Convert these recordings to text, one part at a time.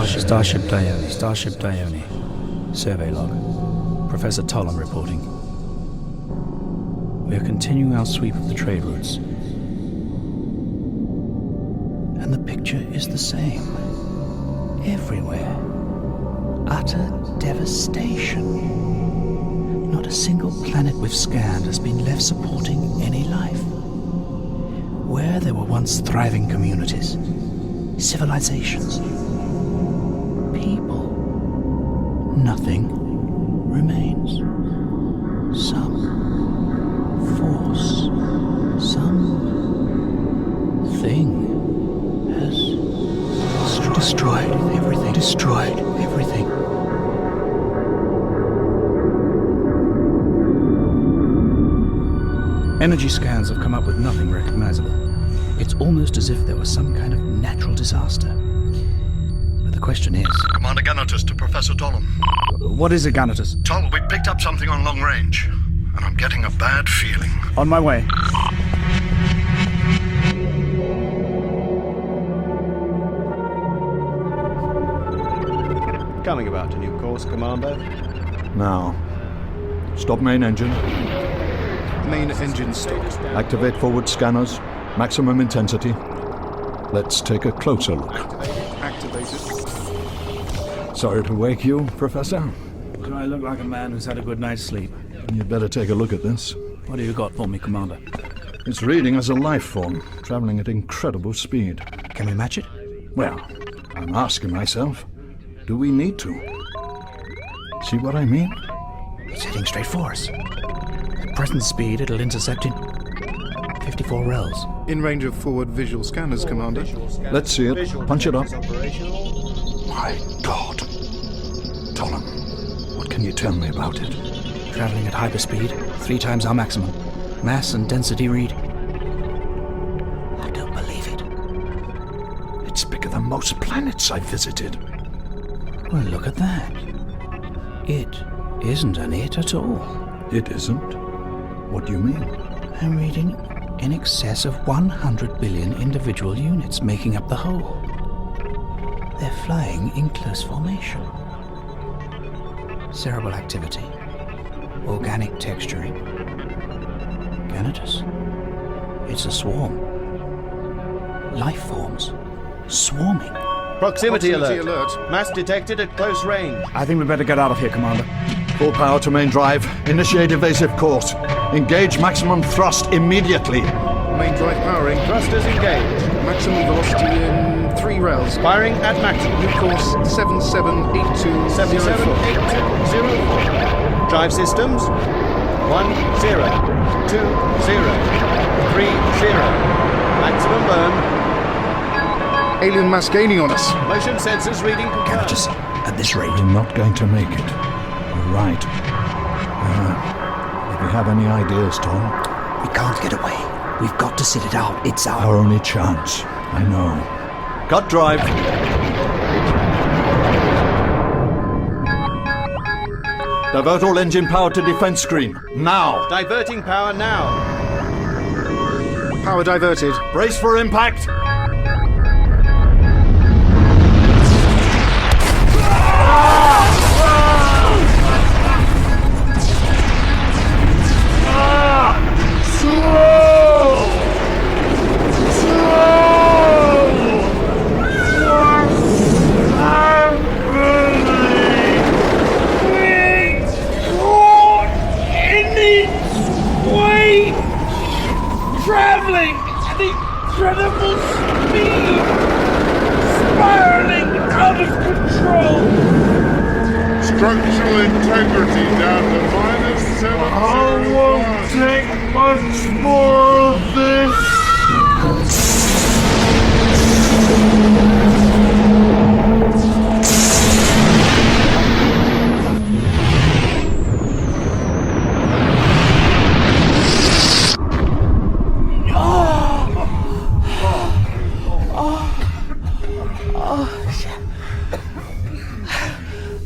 Starship Dione. Survey log. Professor Tollum reporting. We are continuing our sweep of the trade routes. And the picture is the same. Everywhere. Utter devastation. Not a single planet we've scanned has been left supporting any life. Where there were once thriving communities, civilizations, people, nothing remains. Some force, some thing has destroyed everything. Energy scans have come up with nothing recognizable. It's almost as if there was some kind of natural disaster. But the question is... Commander Ganatus to Professor Tollum. What is it, Ganatus? Toll, we picked up something on long range, and I'm getting a bad feeling. On my way. Coming about a new course, Commander. Now, stop main engine. Main engine stopped. Activate forward scanners. Maximum intensity. Let's take a closer look. Activated. Sorry to wake you, Professor. Do I look like a man who's had a good night's sleep? You'd better take a look at this. What have you got for me, Commander? It's reading as a life form, traveling at incredible speed. Can we match it? Well, I'm asking myself, do we need to? See what I mean? It's heading straight for us. At present speed, it'll intercept in 54 rels. In range of forward visual scanners, Commander. Let's see it. Punch it up. My God. Tollum, what can you tell me about it? Traveling at hyperspeed, 3 times our maximum. Mass and density read. I don't believe it. It's bigger than most planets I've visited. Well, look at that. It isn't an it at all. It isn't? What do you mean? I'm reading in excess of 100 billion individual units making up the whole. They're flying in close formation. Cerebral activity. Organic texturing. Ganatus. It's a swarm. Life forms. Swarming. Proximity alert. Mass detected at close range. I think we better get out of here, Commander. Full power to main drive. Initiate evasive course. Engage maximum thrust immediately. Main drive powering. Thrusters engaged. Maximum velocity in 3 rels. Firing at maximum. New course 7782. 778204. Drive systems 10, 20, 30. Maximum burn. Alien mass gaining on us. Motion sensors reading confirmed. Ganatus, at this rate. We're not going to make it. You're right. If you have any ideas, Tom? We can't get away. We've got to sit it out. It's Our only chance. I know. Cut drive. Divert all engine power to defense screen. Now. Diverting power now. Power diverted. Brace for impact. Traveling at incredible speed, spiraling out of control. Structural integrity down to -701. I won't take much more of this.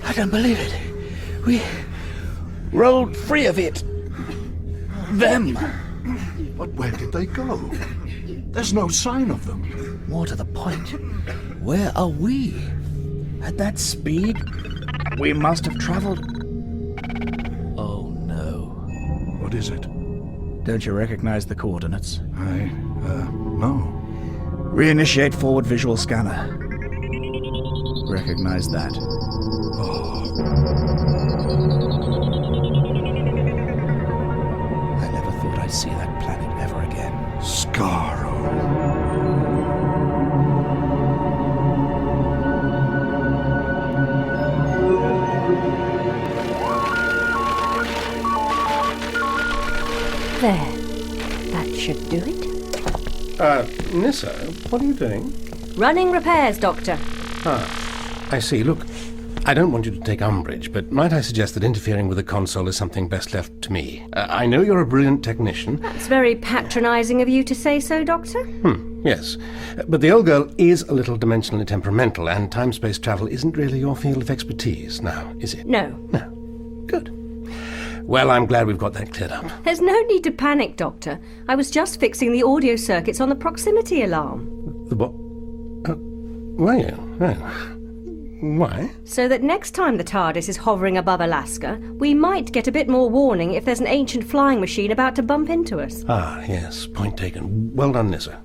I don't believe it. We rolled free of it. Them. But where did they go? There's no sign of them. More to the point, where are we? At that speed, we must have traveled... Oh, no. What is it? Don't you recognize the coordinates? No. Reinitiate forward visual scanner. Recognize that. I never thought I'd see that planet ever again. Skaro. There. That should do it. Nissa, what are you doing? Running repairs, Doctor. I see. Look, I don't want you to take umbrage, but might I suggest that interfering with the console is something best left to me? I know you're a brilliant technician. It's very patronizing of you to say so, Doctor. Yes. But the old girl is a little dimensionally temperamental, and time-space travel isn't really your field of expertise now, is it? No. No. Good. Well, I'm glad we've got that cleared up. There's no need to panic, Doctor. I was just fixing the audio circuits on the proximity alarm. The what? Were you? Oh. Why? So that next time the TARDIS is hovering above Alaska, we might get a bit more warning if there's an ancient flying machine about to bump into us. Ah, yes. Point taken. Well done, Nissa.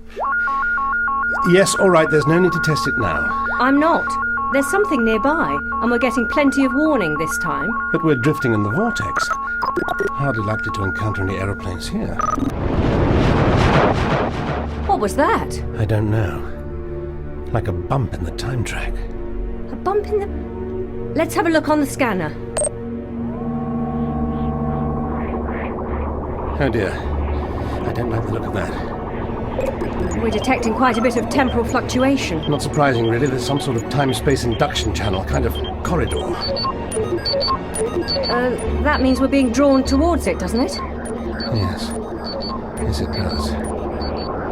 Yes, all right. There's no need to test it now. I'm not. There's something nearby, and we're getting plenty of warning this time. But we're drifting in the vortex. Hardly likely to encounter any aeroplanes here. What was that? I don't know. Like a bump in the time track. A bump in the... Let's have a look on the scanner. Oh dear. I don't like the look of that. We're detecting quite a bit of temporal fluctuation. Not surprising, really. There's some sort of time-space induction channel, kind of corridor. That means we're being drawn towards it, doesn't it? Yes. Yes, it does.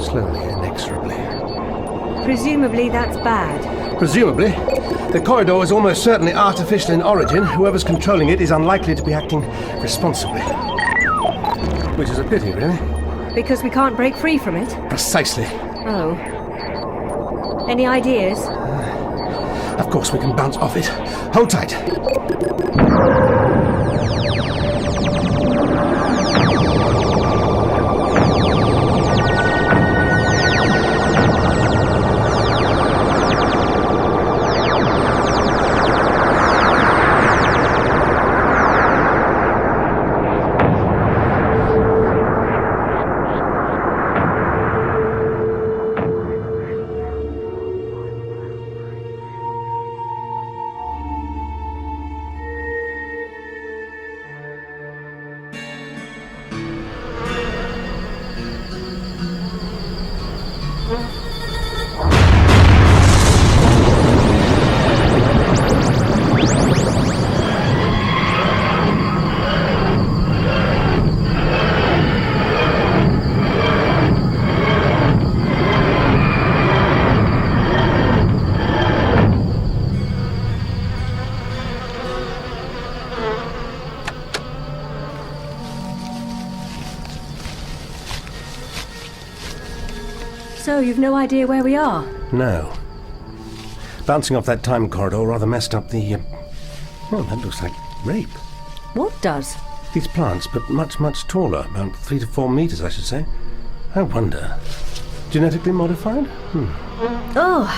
Slowly, inexorably. Presumably that's bad. Presumably. The corridor is almost certainly artificial in origin. Whoever's controlling it is unlikely to be acting responsibly. Which is a pity, really. Because we can't break free from it? Precisely. Oh. Any ideas? Of course we can bounce off it. Hold tight. So, you've no idea where we are? No. Bouncing off that time corridor rather messed up the... Well, that looks like rape. What does? These plants, but much, much taller. About 3 to 4 meters, I should say. I wonder. Genetically modified? Oh,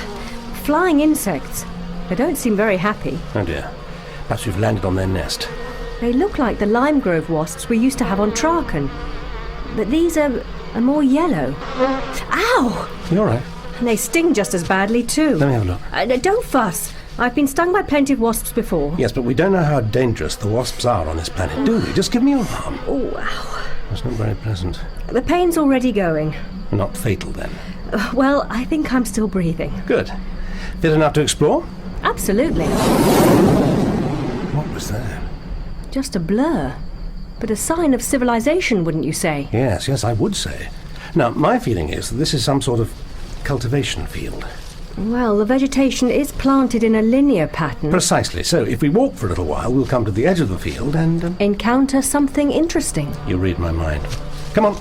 flying insects. They don't seem very happy. Oh dear. Perhaps we've landed on their nest. They look like the lime grove wasps we used to have on Traken. But these are more yellow. Ow! You all right? And they sting just as badly, too. Let me have a look. Don't fuss. I've been stung by plenty of wasps before. Yes, but we don't know how dangerous the wasps are on this planet, do we? Just give me your arm. Oh, ow. That's not very pleasant. The pain's already going. Not fatal, then. Well, I think I'm still breathing. Good. Fit enough to explore? Absolutely. What was that? Just a blur. But a sign of civilization, wouldn't you say? Yes, I would say. Now, my feeling is that this is some sort of cultivation field. Well, the vegetation is planted in a linear pattern. Precisely. So, if we walk for a little while, we'll come to the edge of the field and... encounter something interesting. You read my mind. Come on.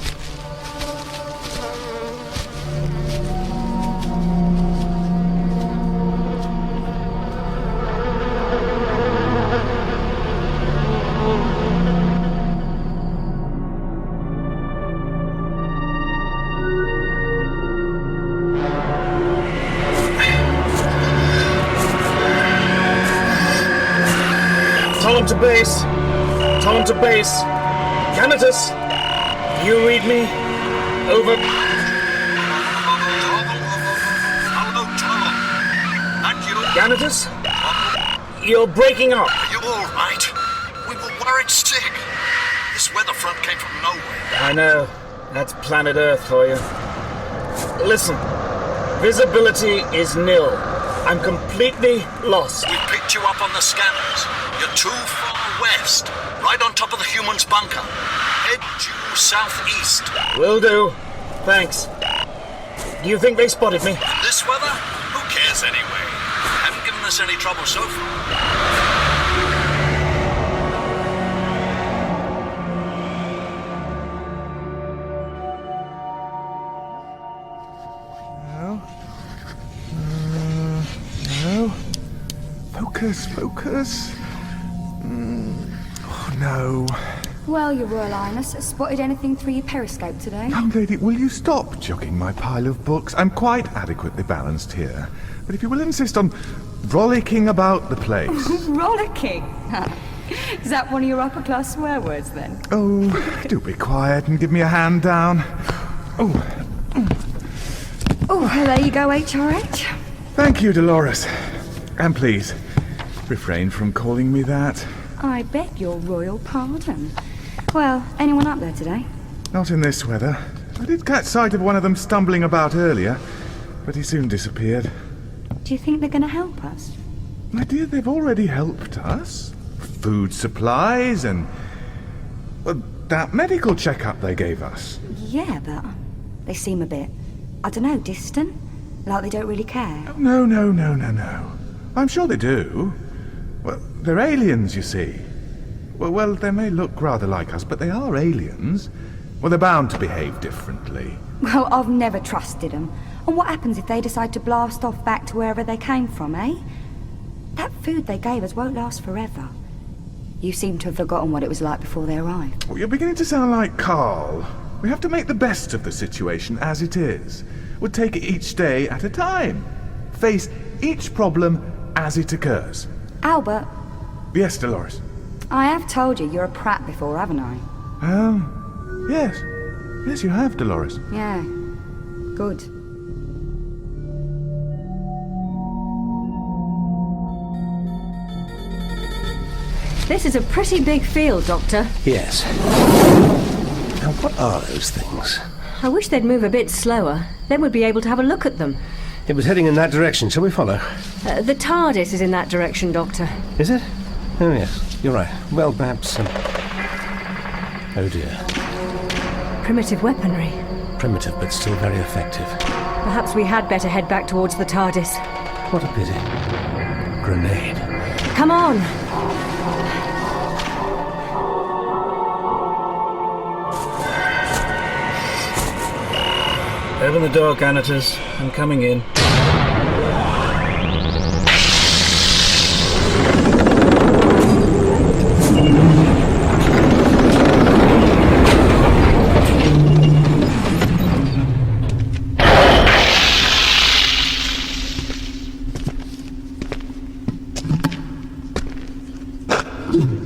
Talon to base. Talon to base. Canitus, do you read me? Over. Hello, Talon. And you? Canitus? You're breaking up. Are you all right? We were worried sick. This weather front came from nowhere. I know. That's planet Earth for you. Listen, visibility is nil. I'm completely lost. We picked you up on the scanners. You're too far west, right on top of the human's bunker. Head due southeast. Will do. Thanks. Do you think they spotted me? In this weather? Who cares anyway? Haven't given us any trouble so far. Focus. Oh, no. Well, Your Royal Highness, spotted anything through your periscope today? Young lady, will you stop jogging my pile of books? I'm quite adequately balanced here. But if you will insist on rollicking about the place... Rollicking? Is that one of your upper-class swear words, then? Oh, do be quiet and give me a hand down. Oh, well, there you go, HRH. Thank you, Dolores. And please, refrain from calling me that. I beg your royal pardon. Well, anyone up there today? Not in this weather. I did catch sight of one of them stumbling about earlier, but he soon disappeared. Do you think they're going to help us? My dear, they've already helped us. Food supplies and... well, that medical checkup they gave us. Yeah, but they seem a bit, I don't know, distant? Like they don't really care? No. I'm sure they do. Well, they're aliens, you see. Well, they may look rather like us, but they are aliens. Well, they're bound to behave differently. Well, I've never trusted them. And what happens if they decide to blast off back to wherever they came from, eh? That food they gave us won't last forever. You seem to have forgotten what it was like before they arrived. Well, you're beginning to sound like Carl. We have to make the best of the situation as it is. We'll take it each day at a time. Face each problem as it occurs. Albert. Yes, Dolores. I have told you you're a prat before, haven't I? Yes. Yes, you have, Dolores. Yeah. Good. This is a pretty big field, Doctor. Yes. Now, what are those things? I wish they'd move a bit slower. Then we'd be able to have a look at them. It was heading in that direction. Shall we follow? The TARDIS is in that direction, Doctor. Is it? Oh, yes. You're right. Well, perhaps... oh, dear. Primitive weaponry. Primitive, but still very effective. Perhaps we had better head back towards the TARDIS. What a pity. Grenade. Come on! Open the door, Canitus. I'm coming in.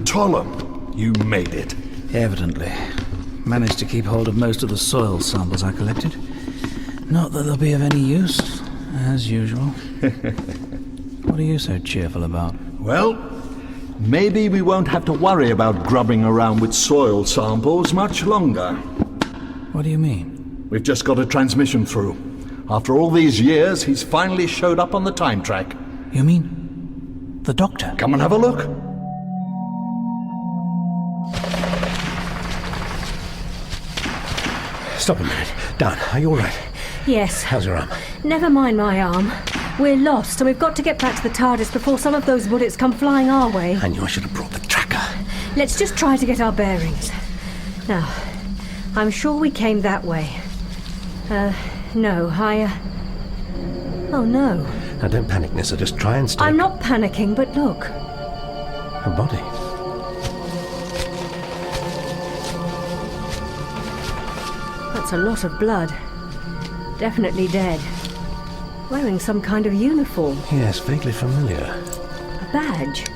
Talon, you made it. Evidently. Managed to keep hold of most of the soil samples I collected. Not that they'll be of any use, as usual. What are you so cheerful about? Well, maybe we won't have to worry about grubbing around with soil samples much longer. What do you mean? We've just got a transmission through. After all these years, he's finally showed up on the time track. You mean the Doctor? Come and have a look. Stop a minute. Dan, are you all right? Yes. How's your arm? Never mind my arm. We're lost, and we've got to get back to the TARDIS before some of those bullets come flying our way. I knew I should have brought the tracker. Let's just try to get our bearings. Now, I'm sure we came that way. No, oh, no. Now, don't panic, Nissa. Just try and stay... I'm not panicking, but look. Her body. That's a lot of blood. Definitely dead. Wearing some kind of uniform. Yes, vaguely familiar. A badge.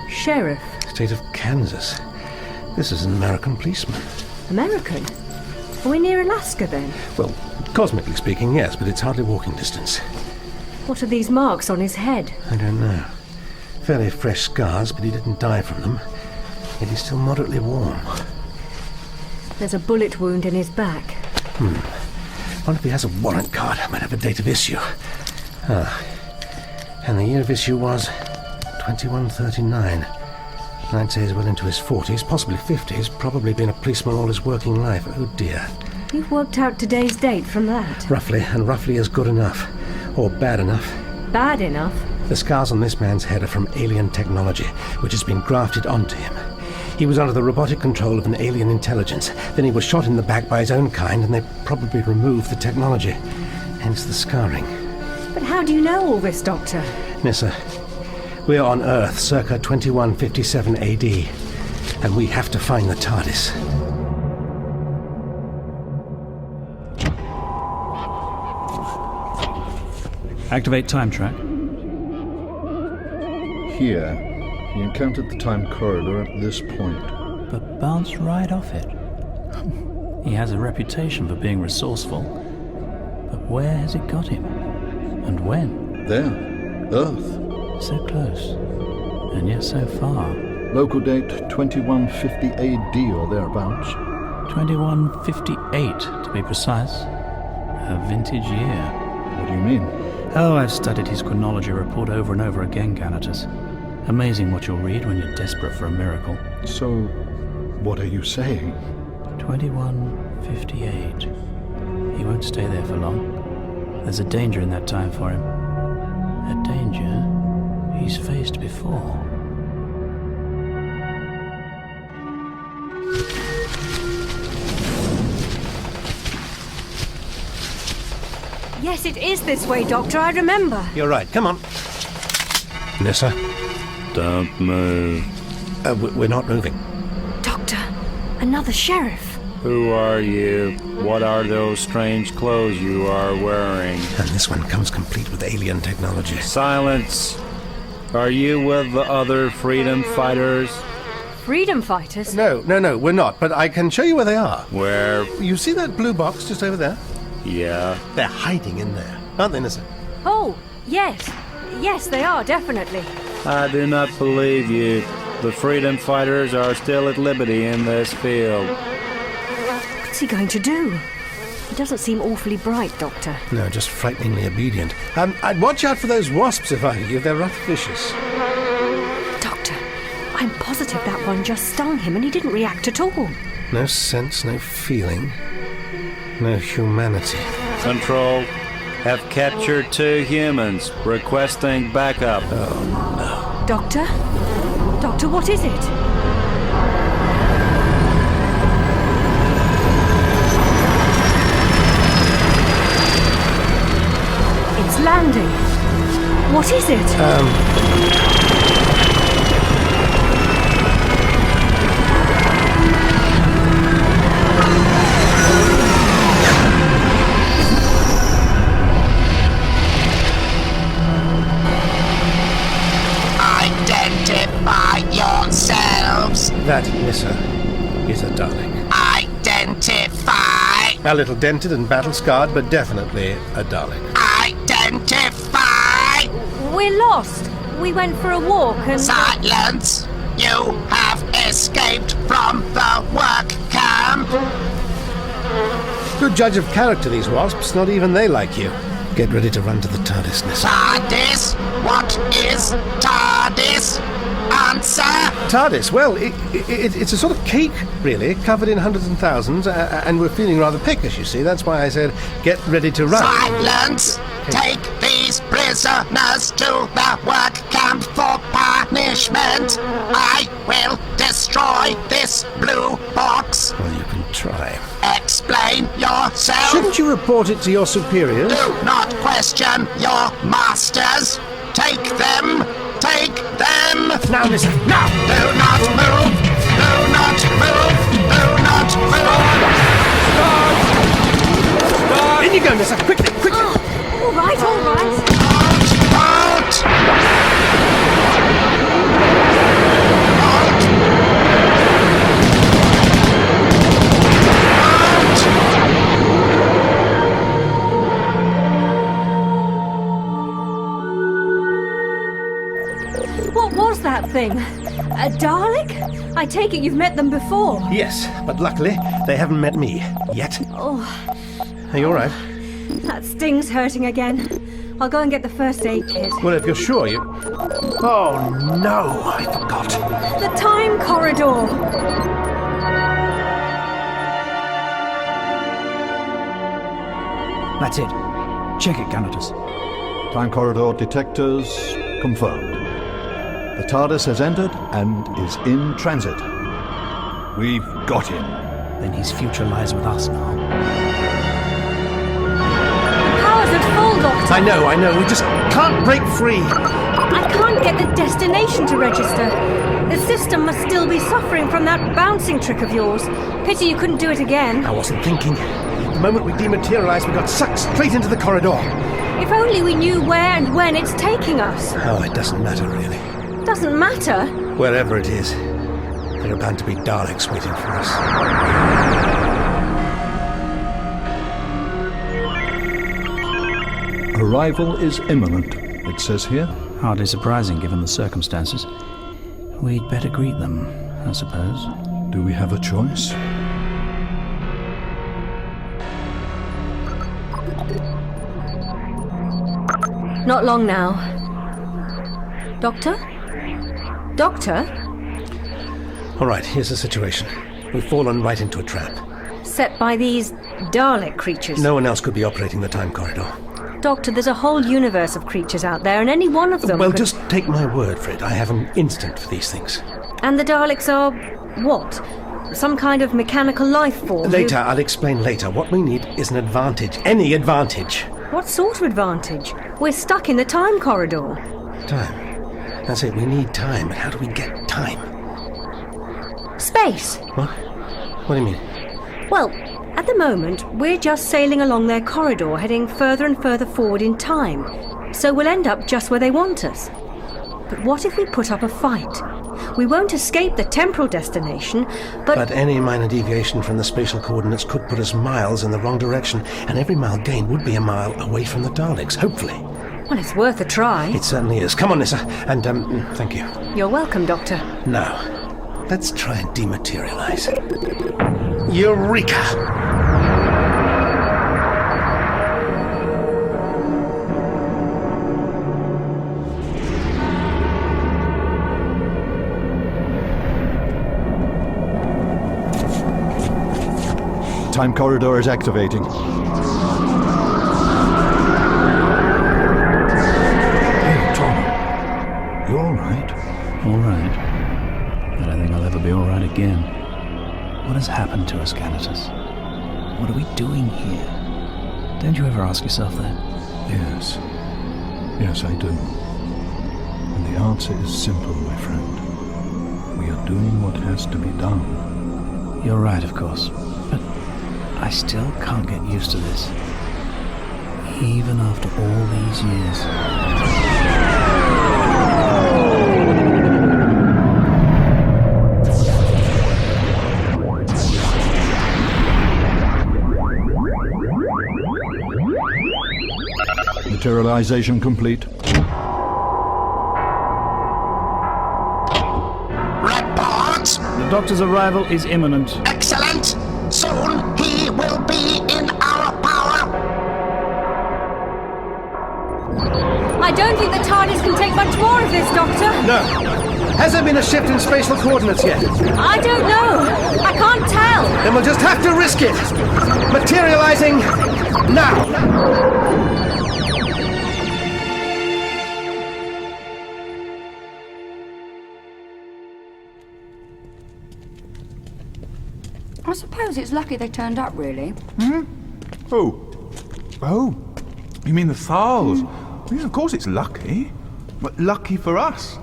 Sheriff. state of Kansas. This is an American policeman. American? Are we near Alaska then? Well, cosmically speaking, yes, but it's hardly walking distance. What are these marks on his head? I don't know. Fairly fresh scars, but he didn't die from them. Yet he's still moderately warm. There's a bullet wound in his back. Wonder if he has a warrant card. Might have a date of issue. And the year of issue was 2139. I'd say he's well into his 40s, possibly 50s. Probably been a policeman all his working life. Oh dear. You've worked out today's date from that? Roughly, and roughly is good enough. Or bad enough. Bad enough? The scars on this man's head are from alien technology, which has been grafted onto him. He was under the robotic control of an alien intelligence. Then he was shot in the back by his own kind, and they probably removed the technology. Hence the scarring. But how do you know all this, Doctor? Nissa, we're on Earth circa 2157 AD, and we have to find the TARDIS. Activate time track. Here, he encountered the time corridor at this point. But bounced right off it. He has a reputation for being resourceful. But where has it got him? And when? There. Earth. So close. And yet so far. Local date 2150 AD or thereabouts. 2158, to be precise. A vintage year. What do you mean? Oh, I've studied his chronology report over and over again, Ganatus. Amazing what you'll read when you're desperate for a miracle. So, what are you saying? 2158. He won't stay there for long. There's a danger in that time for him. A danger he's faced before. Yes, it is this way, Doctor. I remember. You're right. Come on. Nissa? Don't move. We're not moving. Doctor, another sheriff. Who are you? What are those strange clothes you are wearing? And this one comes complete with alien technology. Silence! Are you with the other freedom fighters? Freedom fighters? No, we're not. But I can show you where they are. Where? You see that blue box just over there? Yeah. They're hiding in there, aren't they, Nissa? Oh, yes. Yes, they are, definitely. I do not believe you. The freedom fighters are still at liberty in this field. What's he going to do? He doesn't seem awfully bright, Doctor. No, just frighteningly obedient. I'd watch out for those wasps if I were you. They're rough vicious. Doctor, I'm positive that one just stung him and he didn't react at all. No sense, no feeling, no humanity. Control, have captured 2 humans, requesting backup. Oh, no. Doctor? Doctor, what is it? It's landing. What is it? Identify yourselves. That, Nissa, is a Dalek. Identify. A little dented and battle-scarred, but definitely a Dalek. Identify. We're lost. We went for a walk and... Silence. You have escaped from the work camp. Good judge of character, these wasps. Not even they like you. Get ready to run to the TARDIS, Nissa. TARDIS? What is TARDIS? Answer. TARDIS, well, it's a sort of cake, really, covered in hundreds and thousands, and we're feeling rather peckish, you see. That's why I said, get ready to run. Silence! Take these prisoners to the work camp for punishment. I will destroy this blue box. Well, you can try. Explain yourself. Shouldn't you report it to your superiors? Do not question your masters. Take them. Take them. Now, listen. Now. Do not move. Do not move. Do not move. Stop! In you go, Nissa. Quickly, quickly. Oh, all right, all right. Out. Out. was that thing? A Dalek? I take it you've met them before. Yes, but luckily they haven't met me yet. Oh, Are you all right? that sting's hurting again. I'll go and get the first aid kit. Well, if you're sure you... Oh, no, I forgot. The time corridor! That's it. Check it, Ganatus. Time corridor detectors confirmed. The TARDIS has entered and is in transit. We've got him. Then his future lies with us now. Powers at full, Doctor! I know, we just can't break free. I can't get the destination to register. The system must still be suffering from that bouncing trick of yours. Pity you couldn't do it again. I wasn't thinking. The moment we dematerialized, we got sucked straight into the corridor. If only we knew where and when it's taking us. Oh, it doesn't matter, really. Doesn't matter. Wherever it is, there are bound to be Daleks waiting for us. Arrival is imminent, it says here. Hardly surprising given the circumstances. We'd better greet them, I suppose. Do we have a choice? Not long now. Doctor? Doctor? All right, here's the situation. We've fallen right into a trap. Set by these Dalek creatures. No one else could be operating the time corridor. Doctor, there's a whole universe of creatures out there, and any one of them Well, could... just take my word for it. I have an instinct for these things. And the Daleks are... what? Some kind of mechanical life form? Later, I'll explain later. What we need is an advantage. Any advantage. What sort of advantage? We're stuck in the time corridor. Time. That's it. We need time. But how do we get time? Space. What? What do you mean? Well, at the moment, we're just sailing along their corridor, heading further and further forward in time. So we'll end up just where they want us. But what if we put up a fight? We won't escape the temporal destination, But any minor deviation from the spatial coordinates could put us miles in the wrong direction, and every mile gained would be a mile away from the Daleks, hopefully. Well, it's worth a try. It certainly is. Come on, Nissa, and, thank you. You're welcome, Doctor. Now, let's try and dematerialize. Eureka! Time corridor is activating. Hey, Tom. You all right? All right. I don't think I'll ever be all right again. What has happened to us, Ganatus? What are we doing here? Don't you ever ask yourself that? Yes. Yes, I do. And the answer is simple, my friend. We are doing what has to be done. You're right, of course. But I still can't get used to this. Even after all these years. Materialization complete. Report! The Doctor's arrival is imminent. Excellent! Soon he will be in our power! I don't think the TARDIS can take much more of this, Doctor. No. Has there been a shift in spatial coordinates yet? I don't know. I can't tell. Then we'll just have to risk it. Materializing now. I suppose it's lucky they turned up, really. Oh. Oh. You mean the Thals? Yeah, of course it's lucky. But lucky for us.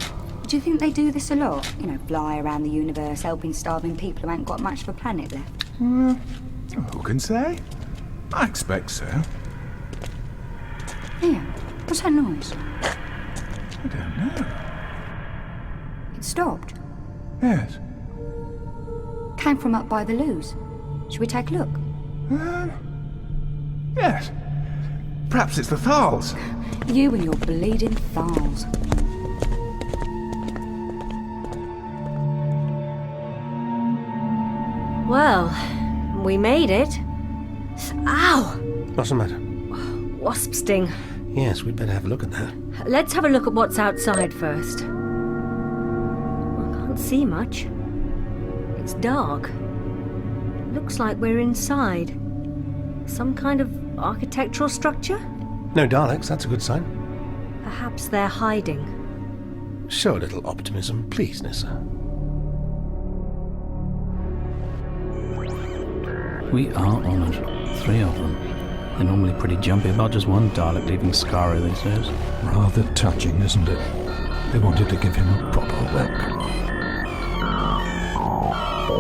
Do you think they do this a lot? You know, fly around the universe, helping starving people who ain't got much of a planet left. Who can say? I expect so. Here, what's that noise? I don't know. It stopped. Yes. Came from up by the loos. Should we take a look? Yes. Perhaps it's the Thals. You and your bleeding Thals. Well, we made it. Ow! What's the matter? Wasp sting. Yes, we'd better have a look at that. Let's have a look at what's outside first. I can't see much. It's dark. Looks like we're inside. Some kind of architectural structure? No Daleks, that's a good sign. Perhaps they're hiding. Show a little optimism, please, Nissa. We are honoured. 3 of them. They're normally pretty jumpy about just one Dalek leaving Skaro these days. Rather touching, isn't it? They wanted to give him a proper welcome.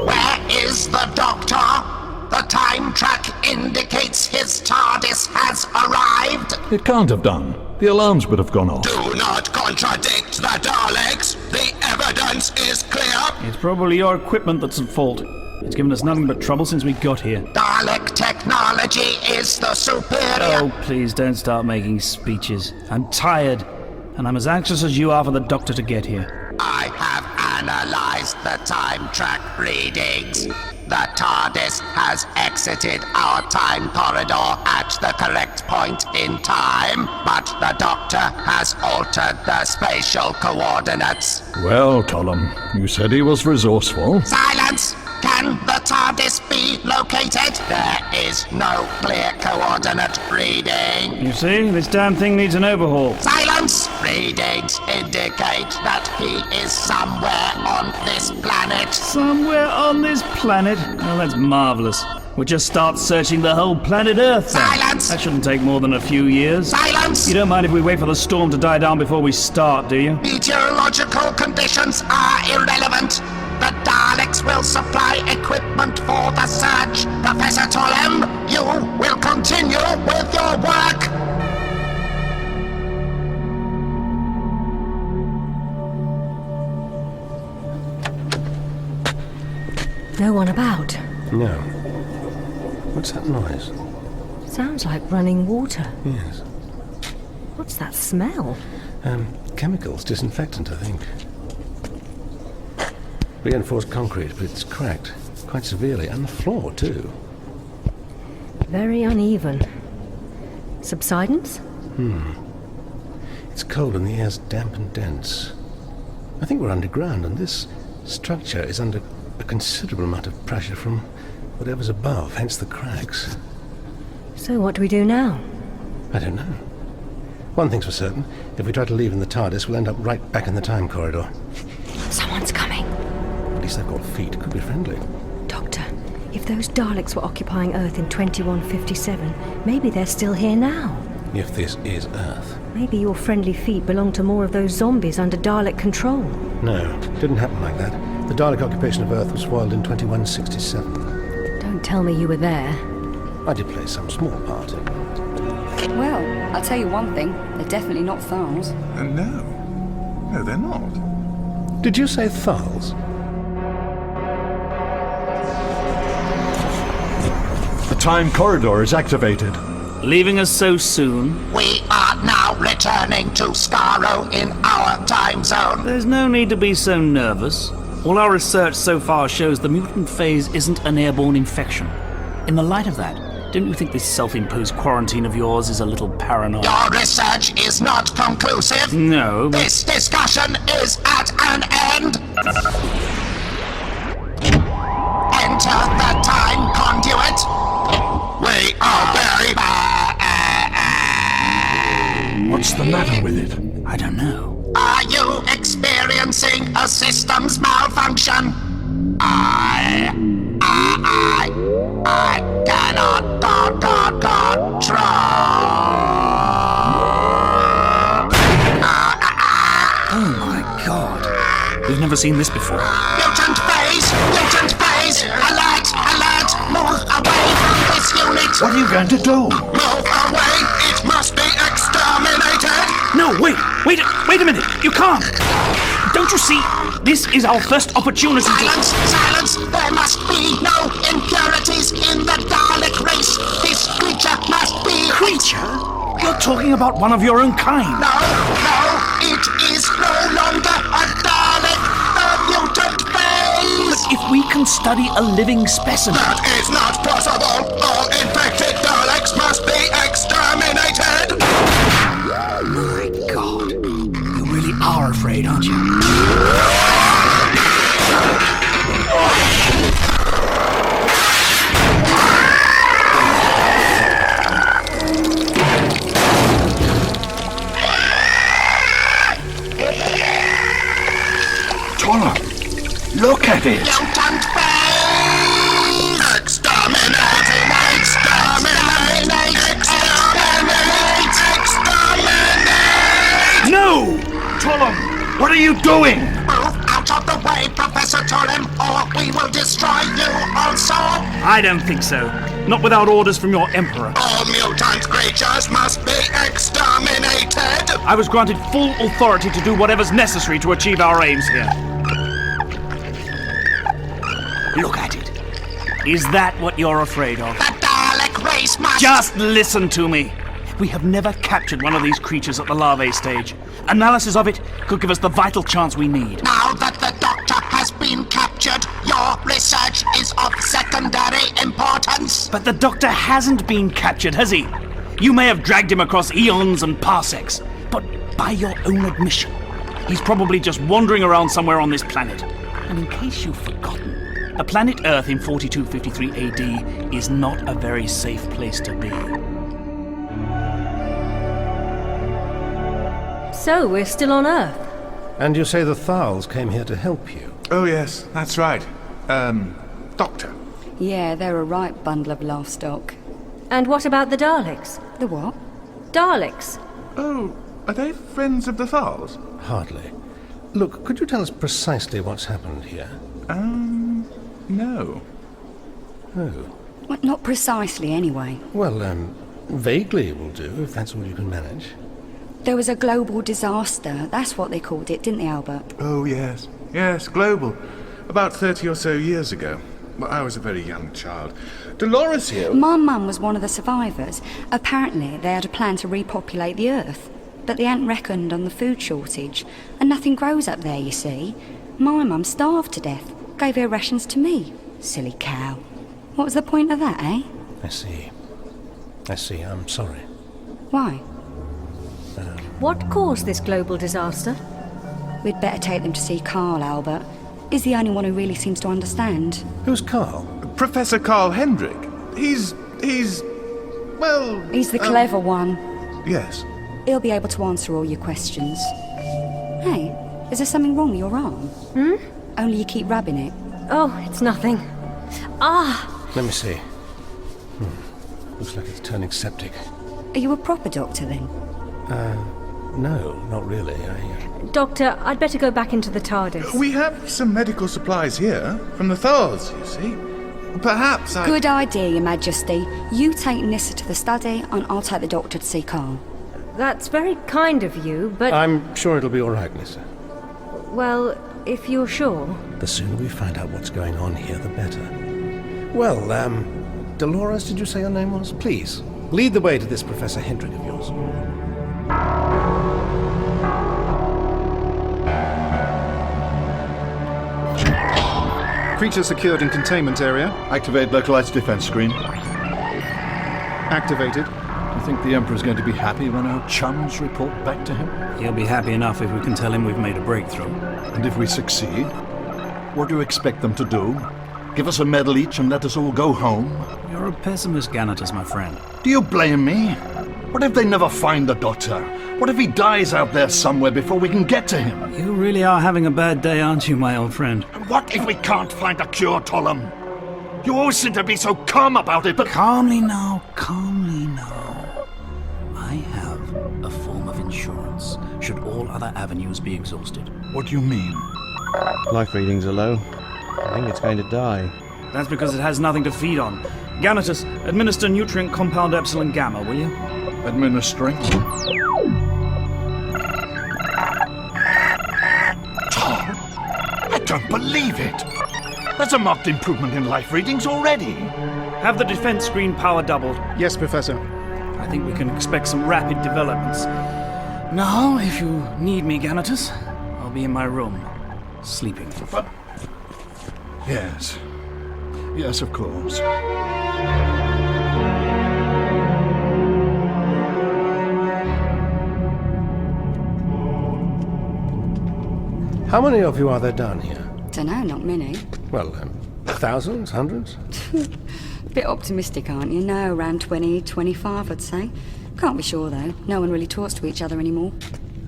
Where is the Doctor? The time track indicates his TARDIS has arrived. It can't have done. The alarms would have gone off. Do not contradict the Daleks. The evidence is clear. It's probably your equipment that's at fault. It's given us nothing but trouble since we got here. Dalek technology is the superior. Oh, please don't start making speeches. I'm tired, and I'm as anxious as you are for the Doctor to get here. I have analyzed the time track readings. The TARDIS has exited our time corridor at the correct point in time, but the Doctor has altered the spatial coordinates. Well, Colin, you said he was resourceful. Silence! Can the TARDIS be located? There is no clear coordinate reading. You see, this damn thing needs an overhaul. Silence! Readings indicate that he is somewhere on this planet. Somewhere on this planet? Well, that's marvellous. We'll just start searching the whole planet Earth then. Silence! That shouldn't take more than a few years. Silence! You don't mind if we wait for the storm to die down before we start, do you? Meteorological conditions are irrelevant. The Daleks will supply equipment for the search. Professor Tolem, you will continue with your work. No one about. No. What's that noise? Sounds like running water. Yes. What's that smell? Chemicals, disinfectant, I think. Reinforced concrete, but it's cracked. Quite severely. And the floor, too. Very uneven. Subsidence? It's cold and the air's damp and dense. I think we're underground, and this structure is under a considerable amount of pressure from whatever's above, hence the cracks. So what do we do now? I don't know. One thing's for certain. If we try to leave in the TARDIS, we'll end up right back in the time corridor. Someone's coming. At least they've got feet. Could be friendly. Doctor, if those Daleks were occupying Earth in 2157, maybe they're still here now. If this is Earth. Maybe your friendly feet belong to more of those zombies under Dalek control. No, didn't happen like that. The Dalek occupation of Earth was foiled in 2167. Don't tell me you were there. I did play some small part. Well, I'll tell you one thing. They're definitely not Thals. No. No, they're not. Did you say Thals? The time corridor is activated. Leaving us so soon? We are now returning to Skaro in our time zone. There's no need to be so nervous. All our research so far shows the mutant phase isn't an airborne infection. In the light of that, don't you think this self-imposed quarantine of yours is a little paranoid? Your research is not conclusive. No, but... This discussion is at an end. Enter the time conduit. We are very bad. What's the matter with it? I don't know. Are you experiencing a systems malfunction? I cannot control. Oh my God. We've never seen this before. Mutant Phase! Mutant Phase! Alert! Alert! Move away from this unit! What are you going to do? Move away! It must be exterminated! No, wait a minute. You can't. Don't you see? This is our first opportunity Silence! Silence! There must be no impurities in the Dalek race! This creature must be... Creature? You're talking about one of your own kind. No! It is no longer a Dalek! The Mutant Phase! If We can study a living specimen. That is not possible! All infected Daleks must be exterminated! My God. You really are afraid, aren't you? Look at it! Mutant Phase! Exterminate! Exterminate! Exterminate! Exterminate! No! Tollum, what are you doing? Move out of the way, Professor Turin, or we will destroy you also! I don't think so. Not without orders from your Emperor. All mutant creatures must be exterminated! I was granted full authority to do whatever's necessary to achieve our aims here. Look at it. Is that what you're afraid of? The Dalek race must... Just listen to me. We have never captured one of these creatures at the larvae stage. Analysis of it could give us the vital chance we need. Now that the Doctor has been captured, your research is of secondary importance. But the Doctor hasn't been captured, has he? You may have dragged him across eons and parsecs, but by your own admission, he's probably just wandering around somewhere on this planet. And in case you've forgotten, the planet Earth in 4253 AD is not a very safe place to be. So, we're still on Earth. And you say the Thals came here to help you? Oh, yes, that's right. Doctor. Yeah, they're a right bundle of laugh stock. And what about the Daleks? The what? Daleks. Oh, are they friends of the Thals? Hardly. Look, could you tell us precisely what's happened here? No. Oh. Well, not precisely, anyway. Well, vaguely will do, if that's all you can manage. There was a global disaster. That's what they called it, didn't they, Albert? Oh, yes. Yes, global. About 30 or so years ago. Well, I was a very young child. Dolores here... My mum was one of the survivors. Apparently, they had a plan to repopulate the Earth. But they hadn't reckoned on the food shortage. And nothing grows up there, you see. My mum starved to death. Gave her rations to me. Silly cow. What was the point of that, eh? I see. I'm sorry. Why? What caused this global disaster? We'd better take them to see Carl, Albert. He's the only one who really seems to understand. Who's Carl? Professor Carl Hendrick. He's... well... He's the clever one. Yes. He'll be able to answer all your questions. Hey, is there something wrong with your arm? Only you keep rubbing it. Oh, it's nothing. Ah! Let me see. Looks like it's turning septic. Are you a proper doctor, then? No, not really. Doctor, I'd better go back into the TARDIS. We have some medical supplies here, from the Thals, you see. Perhaps I... Good idea, Your Majesty. You take Nissa to the study, and I'll take the doctor to see Carl. That's very kind of you, but... I'm sure it'll be all right, Nissa. Well, if you're sure. The sooner we find out what's going on here, the better. Well, Dolores, did you say your name was? Please, lead the way to this Professor Hendrick of yours. Creature secured in containment area. Activate localized defense screen. Activated. Do you think the Emperor's going to be happy when our chums report back to him? He'll be happy enough if we can tell him we've made a breakthrough. And if we succeed, what do you expect them to do? Give us a medal each and let us all go home? You're a pessimist, Ganatus, my friend. Do you blame me? What if they never find the Doctor? What if he dies out there somewhere before we can get to him? You really are having a bad day, aren't you, my old friend? And what if we can't find a cure, Tollum? You always seem to be so calm about it, but... Calmly now, calmly now. I have a form of insurance, should all other avenues be exhausted. What do you mean? Life readings are low. I think it's going to die. That's because it has nothing to feed on. Ganatus, administer nutrient compound epsilon gamma, will you? Administering. Tom, I don't believe it. There's a marked improvement in life readings already. Have the defense screen power doubled. Yes, Professor. I think we can expect some rapid developments. Now, if you need me, Ganatus, I'll be in my room, sleeping. But Yes. Yes, of course. How many of you are there down here? Dunno, not many. Well, thousands, hundreds? Bit optimistic, aren't you? No, around 20, 25, I'd say. Can't be sure, though. No one really talks to each other anymore.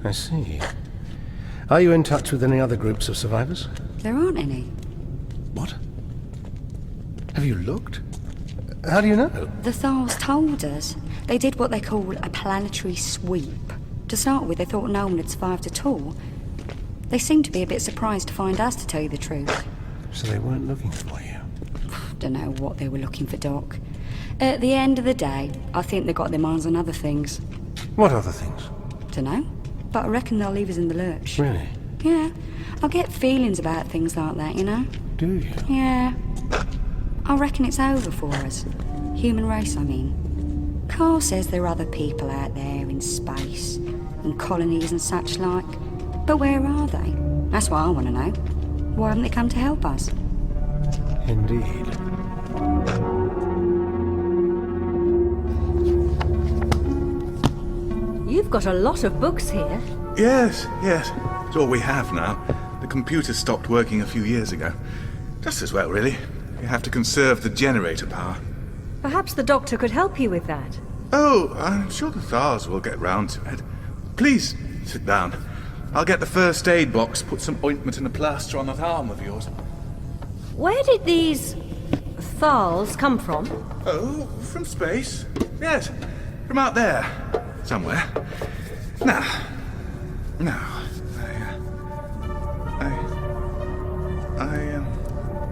I see. Are you in touch with any other groups of survivors? There aren't any. What? Have you looked? How do you know? The Thals told us. They did what they call a planetary sweep. To start with, they thought no one had survived at all. They seemed to be a bit surprised to find us, to tell you the truth. So they weren't looking for you? Don't know what they were looking for, Doc. At the end of the day, I think they got their minds on other things. What other things? Dunno, but I reckon they'll leave us in the lurch. Really? Yeah, I get feelings about things like that, you know? Do you? Yeah. I reckon it's over for us. Human race, I mean. Carl says there are other people out there in space, and colonies and such like. But where are they? That's what I want to know. Why haven't they come to help us? Indeed. You've got a lot of books here. Yes, yes. It's all we have now. The computer stopped working a few years ago. Just as well, really. You have to conserve the generator power. Perhaps the doctor could help you with that. Oh, I'm sure the Thals will get round to it. Please, sit down. I'll get the first aid box, put some ointment and a plaster on that arm of yours. Where did these Thals come from? Oh, from space. Yes, from out there. Somewhere. Now,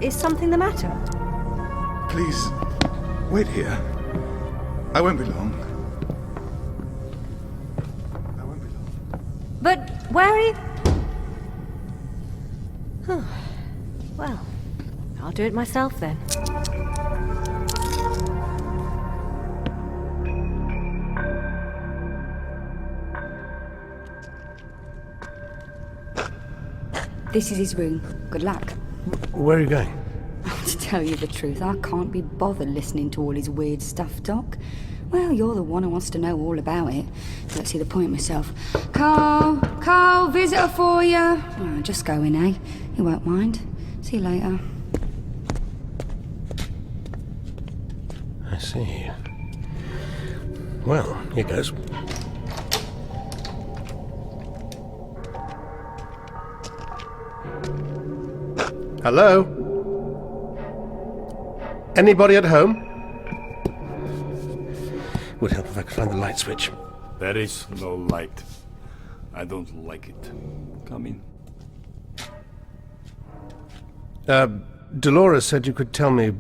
Is something the matter? Please, wait here. I won't be long. But where are you? Well, I'll do it myself then. This is his room. Good luck. Where are you going? To tell you the truth, I can't be bothered listening to all his weird stuff, Doc. Well, you're the one who wants to know all about it. Don't see the point myself. Carl, visitor for you. Oh, just go in, eh? He won't mind. See you later. I see. Well, here goes. Hello? Anybody at home? Would help if I could find the light switch. There is no light. I don't like it. Come in. Dolores said you could tell me...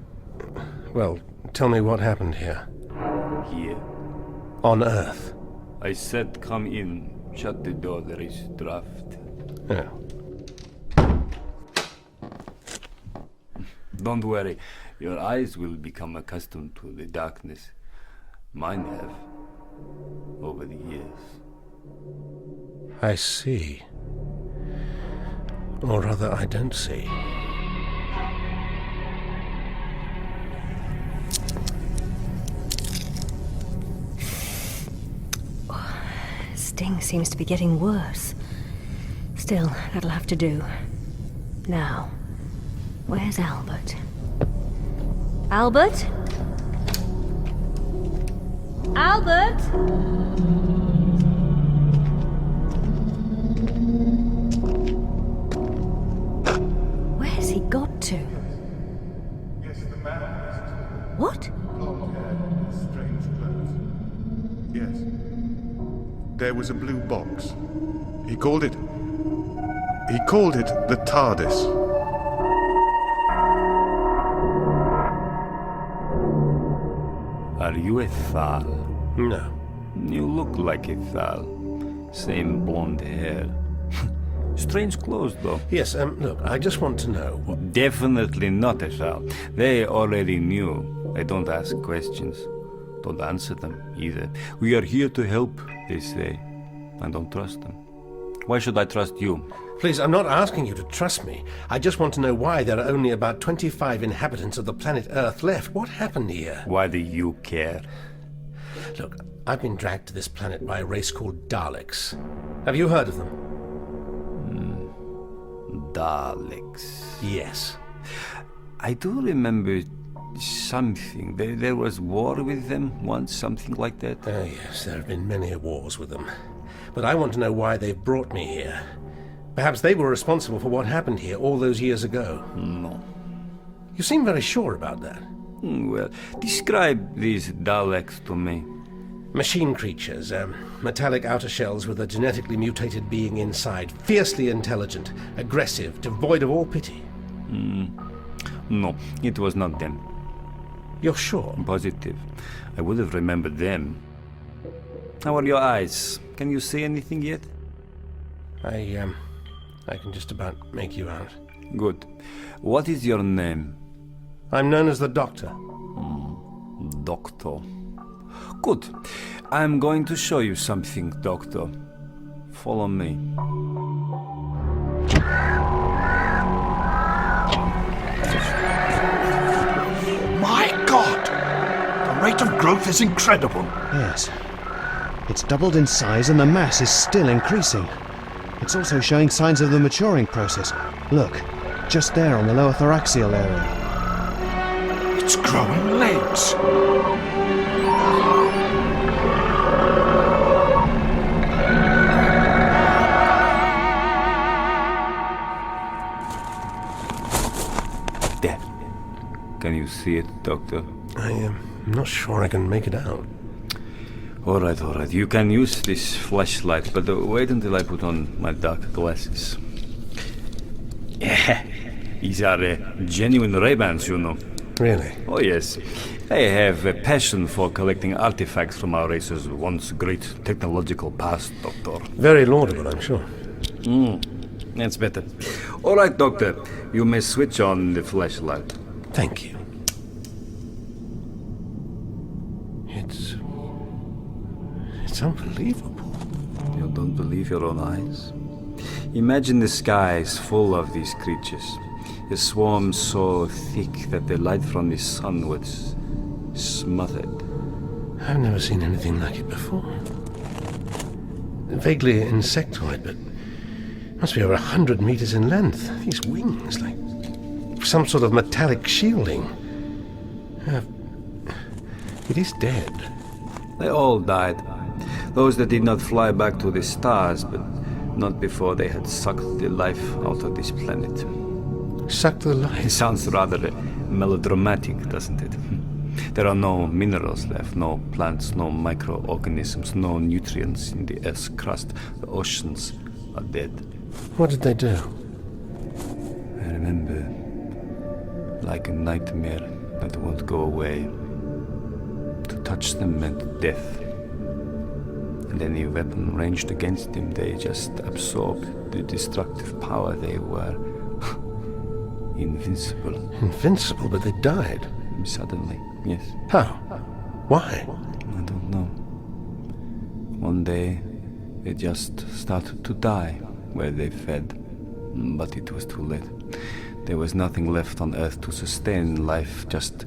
Well, tell me what happened here. Here? On Earth. I said come in. Shut the door, there is draft. Oh. Don't worry. Your eyes will become accustomed to the darkness. Mine have. Over the years. I see. Or rather, I don't see. Sting seems to be getting worse. Still, that'll have to do. Now, where's Albert? Albert? Albert? Where's he got to? Yes, the man. What? Blonde hair, strange clothes. Yes. There was a blue box. He called it the TARDIS. Are you a Thal? No. You look like a Thal. Same blonde hair. Strange clothes, though. Yes, look, I just want to know what... Definitely not a Thal. They already knew. I don't ask questions. Don't answer them, either. We are here to help, they say. I don't trust them. Why should I trust you? Please, I'm not asking you to trust me. I just want to know why there are only about 25 inhabitants of the planet Earth left. What happened here? Why do you care? Look, I've been dragged to this planet by a race called Daleks. Have you heard of them? Daleks. Yes. I do remember something. There was war with them once, something like that. Oh, yes, there have been many wars with them. But I want to know why they've brought me here. Perhaps they were responsible for what happened here all those years ago. No. You seem very sure about that. Well, describe these Daleks to me. Machine creatures, metallic outer shells with a genetically mutated being inside, fiercely intelligent, aggressive, devoid of all pity. No, it was not them. You're sure? Positive. I would have remembered them. How are your eyes? Can you see anything yet? I can just about make you out. Good. What is your name? I'm known as the Doctor. Doctor. Good. I'm going to show you something, Doctor. Follow me. My God! The rate of growth is incredible. Yes. It's doubled in size and the mass is still increasing. It's also showing signs of the maturing process. Look, just there on the lower thoracial area. It's growing legs. There. Can you see it, Doctor? I'm not sure I can make it out. All right. You can use this flashlight, but wait until I put on my dark glasses. Yeah, these are genuine Ray-Bans, you know. Really? Oh, yes. I have a passion for collecting artifacts from our race's once great technological past, Doctor. Very laudable, I'm sure. That's better. All right, Doctor. You may switch on the flashlight. Thank you. It's unbelievable. You don't believe your own eyes? Imagine the skies full of these creatures. A swarm so thick that the light from the sun was smothered. I've never seen anything like it before. Vaguely insectoid, but must be over 100 meters in length. These wings, like some sort of metallic shielding. It is dead. They all died. Those that did not fly back to the stars, but not before they had sucked the life out of this planet. Sucked the life? It sounds rather melodramatic, doesn't it? There are no minerals left, no plants, no microorganisms, no nutrients in the Earth's crust. The oceans are dead. What did they do? I remember, like a nightmare that won't go away. To touch them meant death. And any weapon ranged against them, they just absorbed the destructive power. They were invincible. Invincible, but they died? Suddenly, yes. How? Why? I don't know. One day, they just started to die where they fed. But it was too late. There was nothing left on Earth to sustain life, just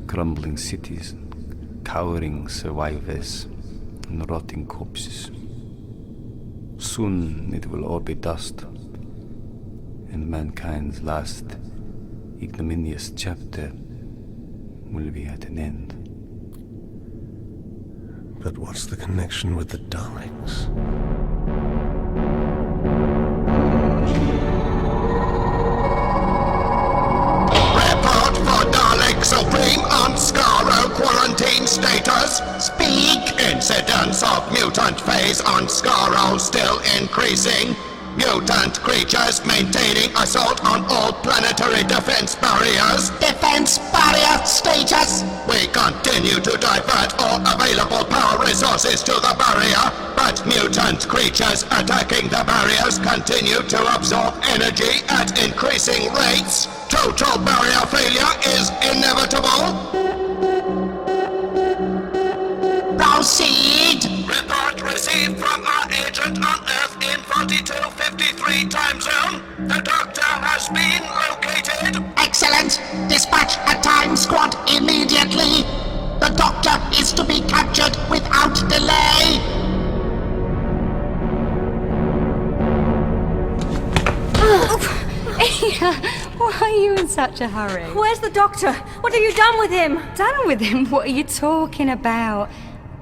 crumbling cities, cowering survivors, and rotting corpses. Soon it will all be dust, and mankind's last ignominious chapter will be at an end. But what's the connection with the Daleks? Report for Dalek Supreme on Skaro quarantine status. Speak. Incidence of Mutant Phase on Skaro still increasing. Mutant creatures maintaining assault on all planetary defense barriers. Defense barrier status. We continue to divert all available power resources to the barrier, but mutant creatures attacking the barriers continue to absorb energy at increasing rates. Total barrier failure is inevitable. Proceed! Report received from our agent on Earth in 42 free time zone. The Doctor has been located. Excellent! Dispatch a time squad immediately! The Doctor is to be captured without delay! Why are you in such a hurry? Where's the Doctor? What have you done with him? Done with him? What are you talking about?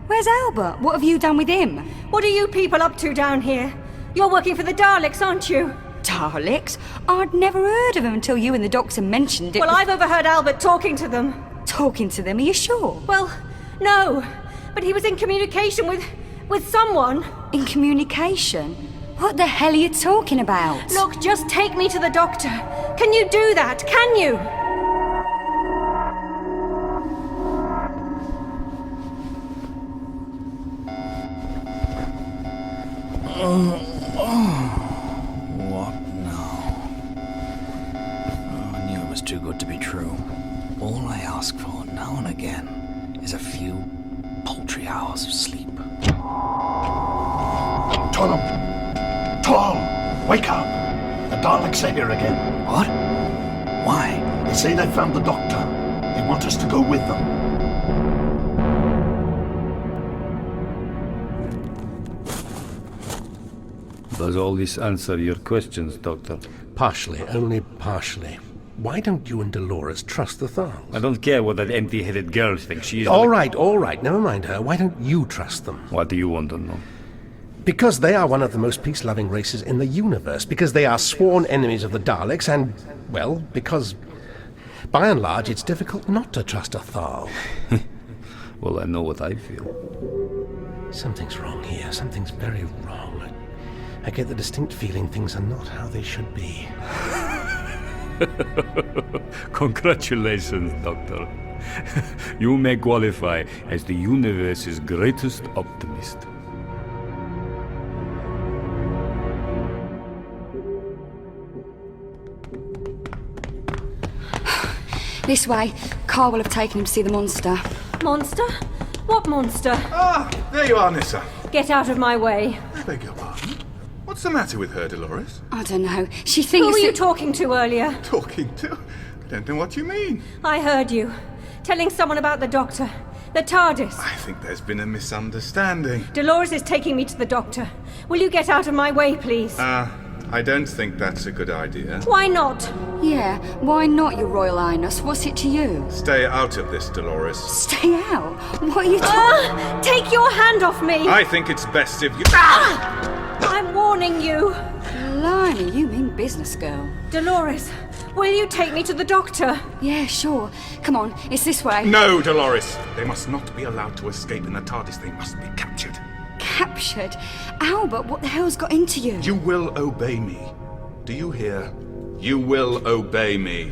Where's Albert? What have you done with him? What are you people up to down here? You're working for the Daleks, aren't you? Daleks? I'd never heard of them until you and the Doctor mentioned it. Well, I've overheard Albert talking to them. Talking to them? Are you sure? Well, no. But he was in communication with someone. In communication? What the hell are you talking about? Look, just take me to the Doctor. Can you do that? Can you? What now? I knew it was too good to be true. All I ask for now and again is a few paltry hours of sleep. Tom! Tom! Wake up! The Daleks are here again. What? Why? They say they found the Doctor. They want us to go with them. Does all this answer your questions, Doctor? Partially, only partially. Why don't you and Dolores trust the Thals? I don't care what that empty-headed girl thinks. She is... All right, never mind her. Why don't you trust them? What do you want to know? Because they are one of the most peace-loving races in the universe. Because they are sworn enemies of the Daleks, and, well, because, by and large, it's difficult not to trust a Thal. Well, I know what I feel. Something's wrong here. Something's very wrong. I get the distinct feeling things are not how they should be. Congratulations, Doctor. You may qualify as the universe's greatest optimist. This way. Carl will have taken him to see the monster. Monster? What monster? Ah, there you are, Nyssa. Get out of my way. I beg your pardon? What's the matter with her, Dolores? I don't know. She thinks Who were you talking to earlier? Talking to? I don't know what you mean. I heard you. Telling someone about the Doctor. The TARDIS. I think there's been a misunderstanding. Dolores is taking me to the Doctor. Will you get out of my way, please? I don't think that's a good idea. Why not? Yeah, why not, Your Royal Highness? What's it to you? Stay out of this, Dolores. Stay out? What are you talking... Take your hand off me! I think it's best if you... I'm warning you. Blimey, you mean business, girl. Dolores, will you take me to the Doctor? Yeah, sure. Come on, it's this way. No, Dolores! They must not be allowed to escape in the TARDIS. They must be captured. Captured? Albert, what the hell's got into you? You will obey me. Do you hear? You will obey me.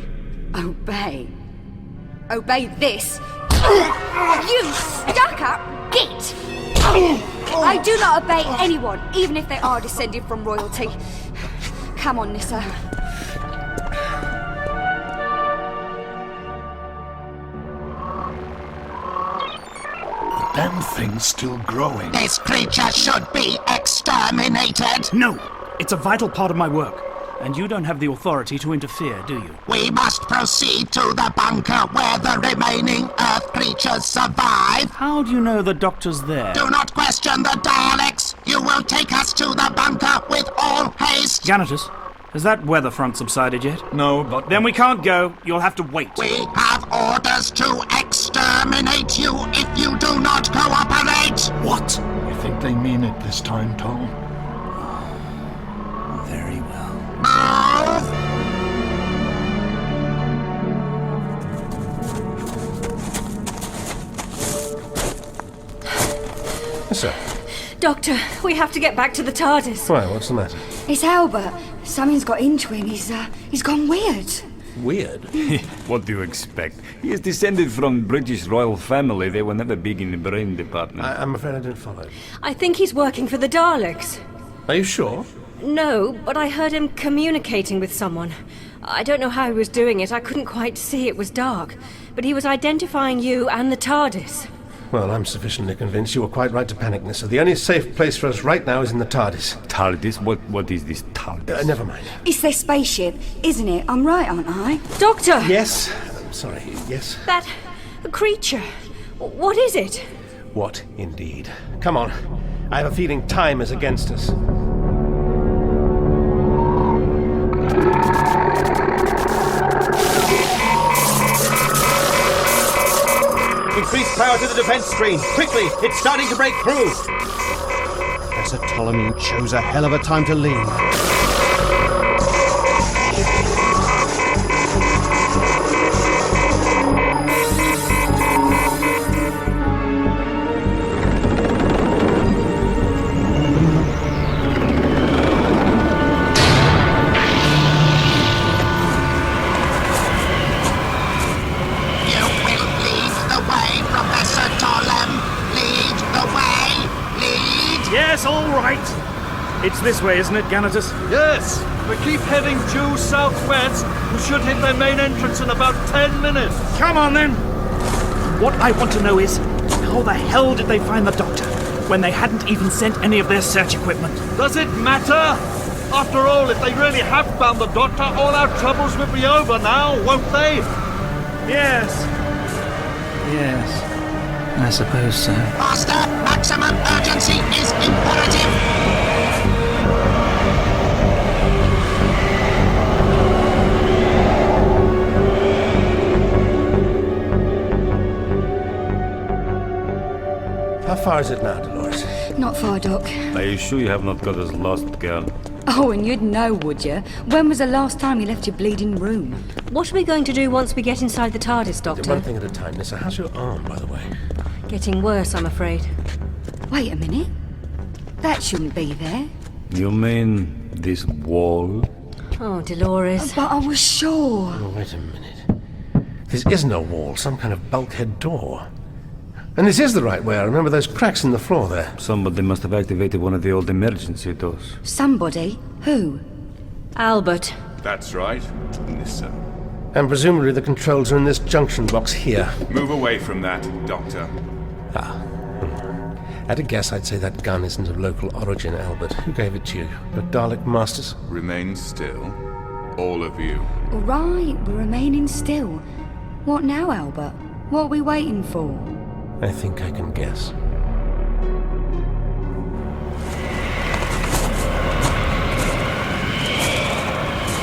Obey? Obey this? You stuck-up git! I do not obey anyone, even if they are descended from royalty. Come on, Nyssa. The damn thing's still growing. This creature should be exterminated! No! It's a vital part of my work. And you don't have the authority to interfere, do you? We must proceed to the bunker where the remaining Earth creatures survive. How do you know the Doctor's there? Do not question the Daleks. You will take us to the bunker with all haste. Janitus, has that weather front subsided yet? No, but... Then we can't go. You'll have to wait. We have orders to exterminate you if you do not cooperate. What? I think they mean it this time, Tom. Very well. Move! Yes, sir. Doctor, we have to get back to the TARDIS. Why, what's the matter? It's Albert. Something's got into him. He's gone weird. Weird? What do you expect? He is descended from British royal family. They were never big in the brain department. I'm afraid I didn't follow. I think he's working for the Daleks. Are you sure? No, but I heard him communicating with someone. I don't know how he was doing it. I couldn't quite see. It was dark. But he was identifying you and the TARDIS. Well, I'm sufficiently convinced you were quite right to panic, Nissa. The only safe place for us right now is in the TARDIS. TARDIS? What is this TARDIS? Never mind. It's their spaceship, isn't it? I'm right, aren't I? Doctor! Yes? I'm sorry, yes? That creature. What is it? What, indeed? Come on. I have a feeling time is against us. Increase power to the defense screen. Quickly, it's starting to break through. Professor Ptolemy chose a hell of a time to leave. Yes, all right. It's this way, isn't it, Ganatus? Yes. We keep heading due southwest. We should hit their main entrance in about 10 minutes. Come on, then. What I want to know is, how the hell did they find the Doctor when they hadn't even sent any of their search equipment? Does it matter? After all, if they really have found the Doctor, all our troubles will be over now, won't they? Yes. Yes. I suppose so. Master, maximum urgency is imperative. How far is it now, Dolores? Not far, Doc. Are you sure you have not got us lost, girl? Oh, and you'd know, would you? When was the last time you left your bleeding room? What are we going to do once we get inside the TARDIS, Doctor? One thing at a time, Nissa. How's your arm, by the way? Getting worse, I'm afraid. Wait a minute. That shouldn't be there. You mean this wall? Oh, Dolores. But I was sure. Oh, wait a minute. This isn't a wall, some kind of bulkhead door. And this is the right way. I remember those cracks in the floor there. Somebody must have activated one of the old emergency doors. Somebody? Who? Albert. That's right, Nissa. And presumably the controls are in this junction box here. Move away from that, Doctor. At a guess, I'd say that gun isn't of local origin, Albert. Who gave it to you? The Dalek Masters? Remain still. All of you. All right, we're remaining still. What now, Albert? What are we waiting for? I think I can guess.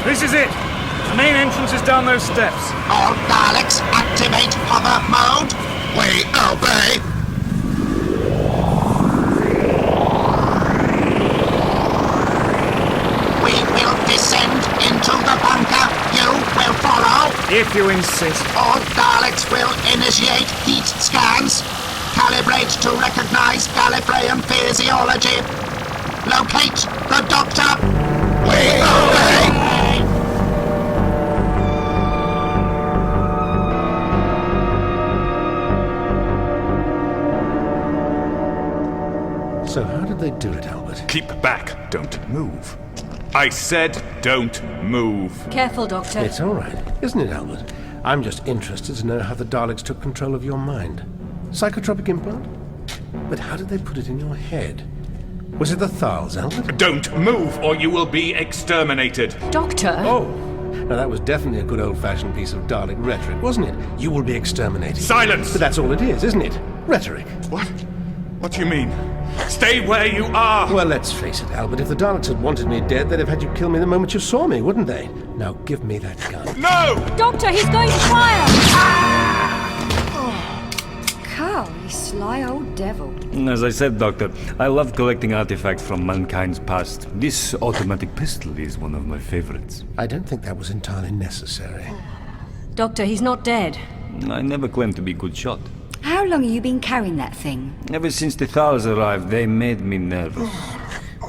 This is it. The main entrance is down those steps. All Daleks activate hover mode. We obey. We will descend into the bunker. You will follow. If you insist. All Daleks will initiate heat scans. Calibrate to recognize Gallifreyan physiology. Locate the Doctor. We obey. So how did they do it, Albert? Keep back. Don't move. I said don't move. Careful, Doctor. It's all right, isn't it, Albert? I'm just interested to know how the Daleks took control of your mind. Psychotropic implant? But how did they put it in your head? Was it the Thals, Albert? Don't move or you will be exterminated. Doctor? Oh, now that was definitely a good old-fashioned piece of Dalek rhetoric, wasn't it? You will be exterminated. Silence! But that's all it is, isn't it? Rhetoric. What? What do you mean? Stay where you are! Well, let's face it, Albert. If the Daleks had wanted me dead, they'd have had you kill me the moment you saw me, wouldn't they? Now give me that gun. No! Doctor, he's going to fire! Carl, you sly old devil. As I said, Doctor, I love collecting artifacts from mankind's past. This automatic pistol is one of my favorites. I don't think that was entirely necessary. Doctor, he's not dead. I never claimed to be a good shot. How long have you been carrying that thing? Ever since the Thals arrived, they made me nervous.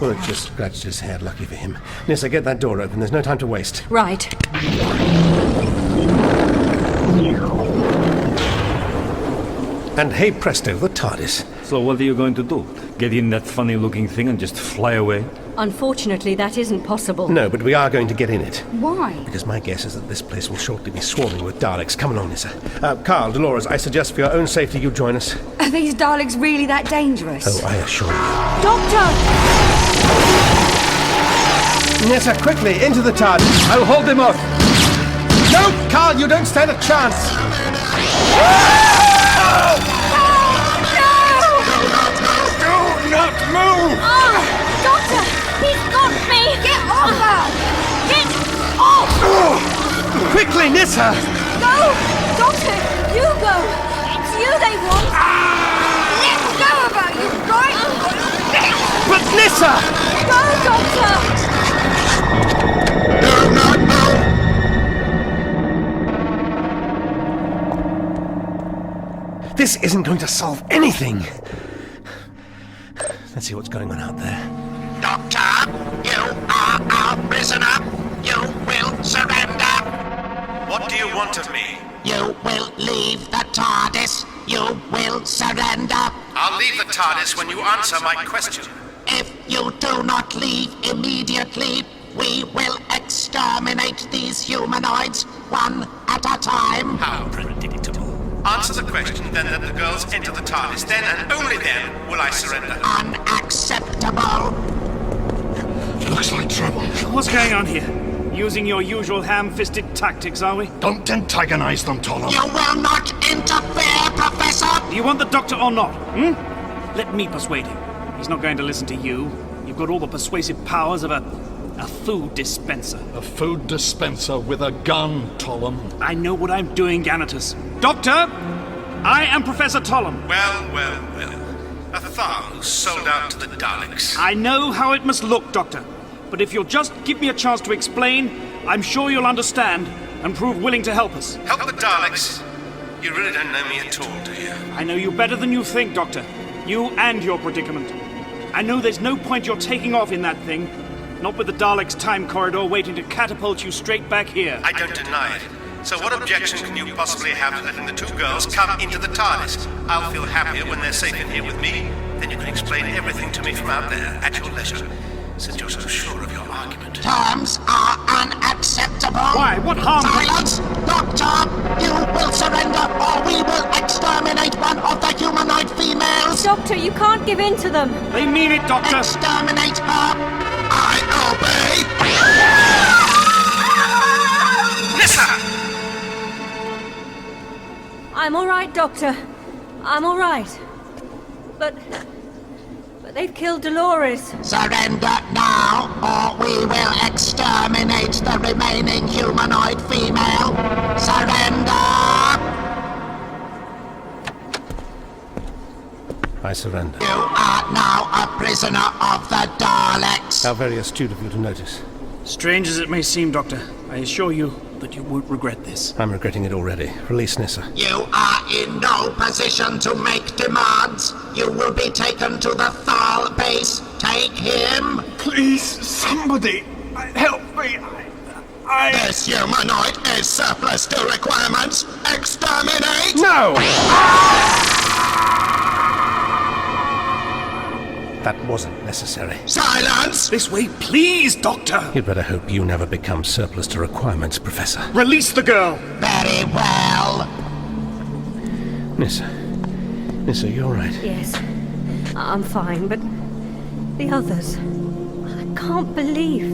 Well, it just scratched his head, lucky for him. Nissa, get that door open. There's no time to waste. Right. And hey presto, the TARDIS. So what are you going to do? Get in that funny-looking thing and just fly away? Unfortunately, that isn't possible. No, but we are going to get in it. Why? Because my guess is that this place will shortly be swarming with Daleks. Come along, Nissa. Carl, Dolores, I suggest for your own safety you join us. Are these Daleks really that dangerous? Oh, I assure you. Doctor! Nissa, quickly, into the TARDIS. I'll hold them off. No, Carl, you don't stand a chance. Do not move! Doctor! He's got me! Get off her! Get off! Quickly, Nissa! Go! Doctor, you go! It's you they want! Let go of her, you right? But Nissa! Go, Doctor! Do not move! This isn't going to solve anything. Let's see what's going on out there. Doctor, you are our prisoner. You will surrender. What do you want of me? You will leave the TARDIS. You will surrender. I'll leave the TARDIS when you answer my question. If you do not leave immediately, we will exterminate these humanoids one at a time. How predictable. Answer the question, then let the girls enter the TARDIS. Then and only then will I surrender. Unacceptable. Looks like trouble. What's going on here? Using your usual ham-fisted tactics, are we? Don't antagonize them, Tolo. You will not interfere, Professor! Do you want the Doctor or not? Let me persuade him. He's not going to listen to you. You've got all the persuasive powers of a food dispenser. A food dispenser with a gun, Tollum. I know what I'm doing, Ganatus. Doctor, I am Professor Tollum. Well. A Thal who sold out to the Daleks. I know how it must look, Doctor. But if you'll just give me a chance to explain, I'm sure you'll understand and prove willing to help us. Help the Daleks? You really don't know me at all, do you? I know you better than you think, Doctor. You and your predicament. I know there's no point you're taking off in that thing. Not with the Daleks' time corridor waiting to catapult you straight back here. I don't deny it. So what objection can you possibly have to letting the two girls come into the TARDIS? I'll feel happier when they're safe in here with me. Then you can explain everything to me from out there, at your leisure, since you're so sure of your argument. Terms are unacceptable. Why? What harm? Silence! Doctor, you will surrender or we will exterminate one of the humanoid females. Doctor, you can't give in to them. They mean it, Doctor. Exterminate her. I obey. Nissa! I'm all right, Doctor. I'm all right. But they've killed Dolores. Surrender now, or we will exterminate the remaining humanoid female. Surrender! I surrender. You are now a prisoner of the Daleks. How very astute of you to notice. Strange as it may seem, Doctor, I assure you that you won't regret this. I'm regretting it already. Release Nissa. You are in no position to make demands. You will be taken to the Thal base. Take him. Please, somebody, help me. This humanoid is surplus to requirements. Exterminate! No! That wasn't necessary. Silence! This way, please, Doctor! You'd better hope you never become surplus to requirements, Professor. Release the girl! Very well. Nissa, you all right? Yes, I'm fine, but the others... I can't believe...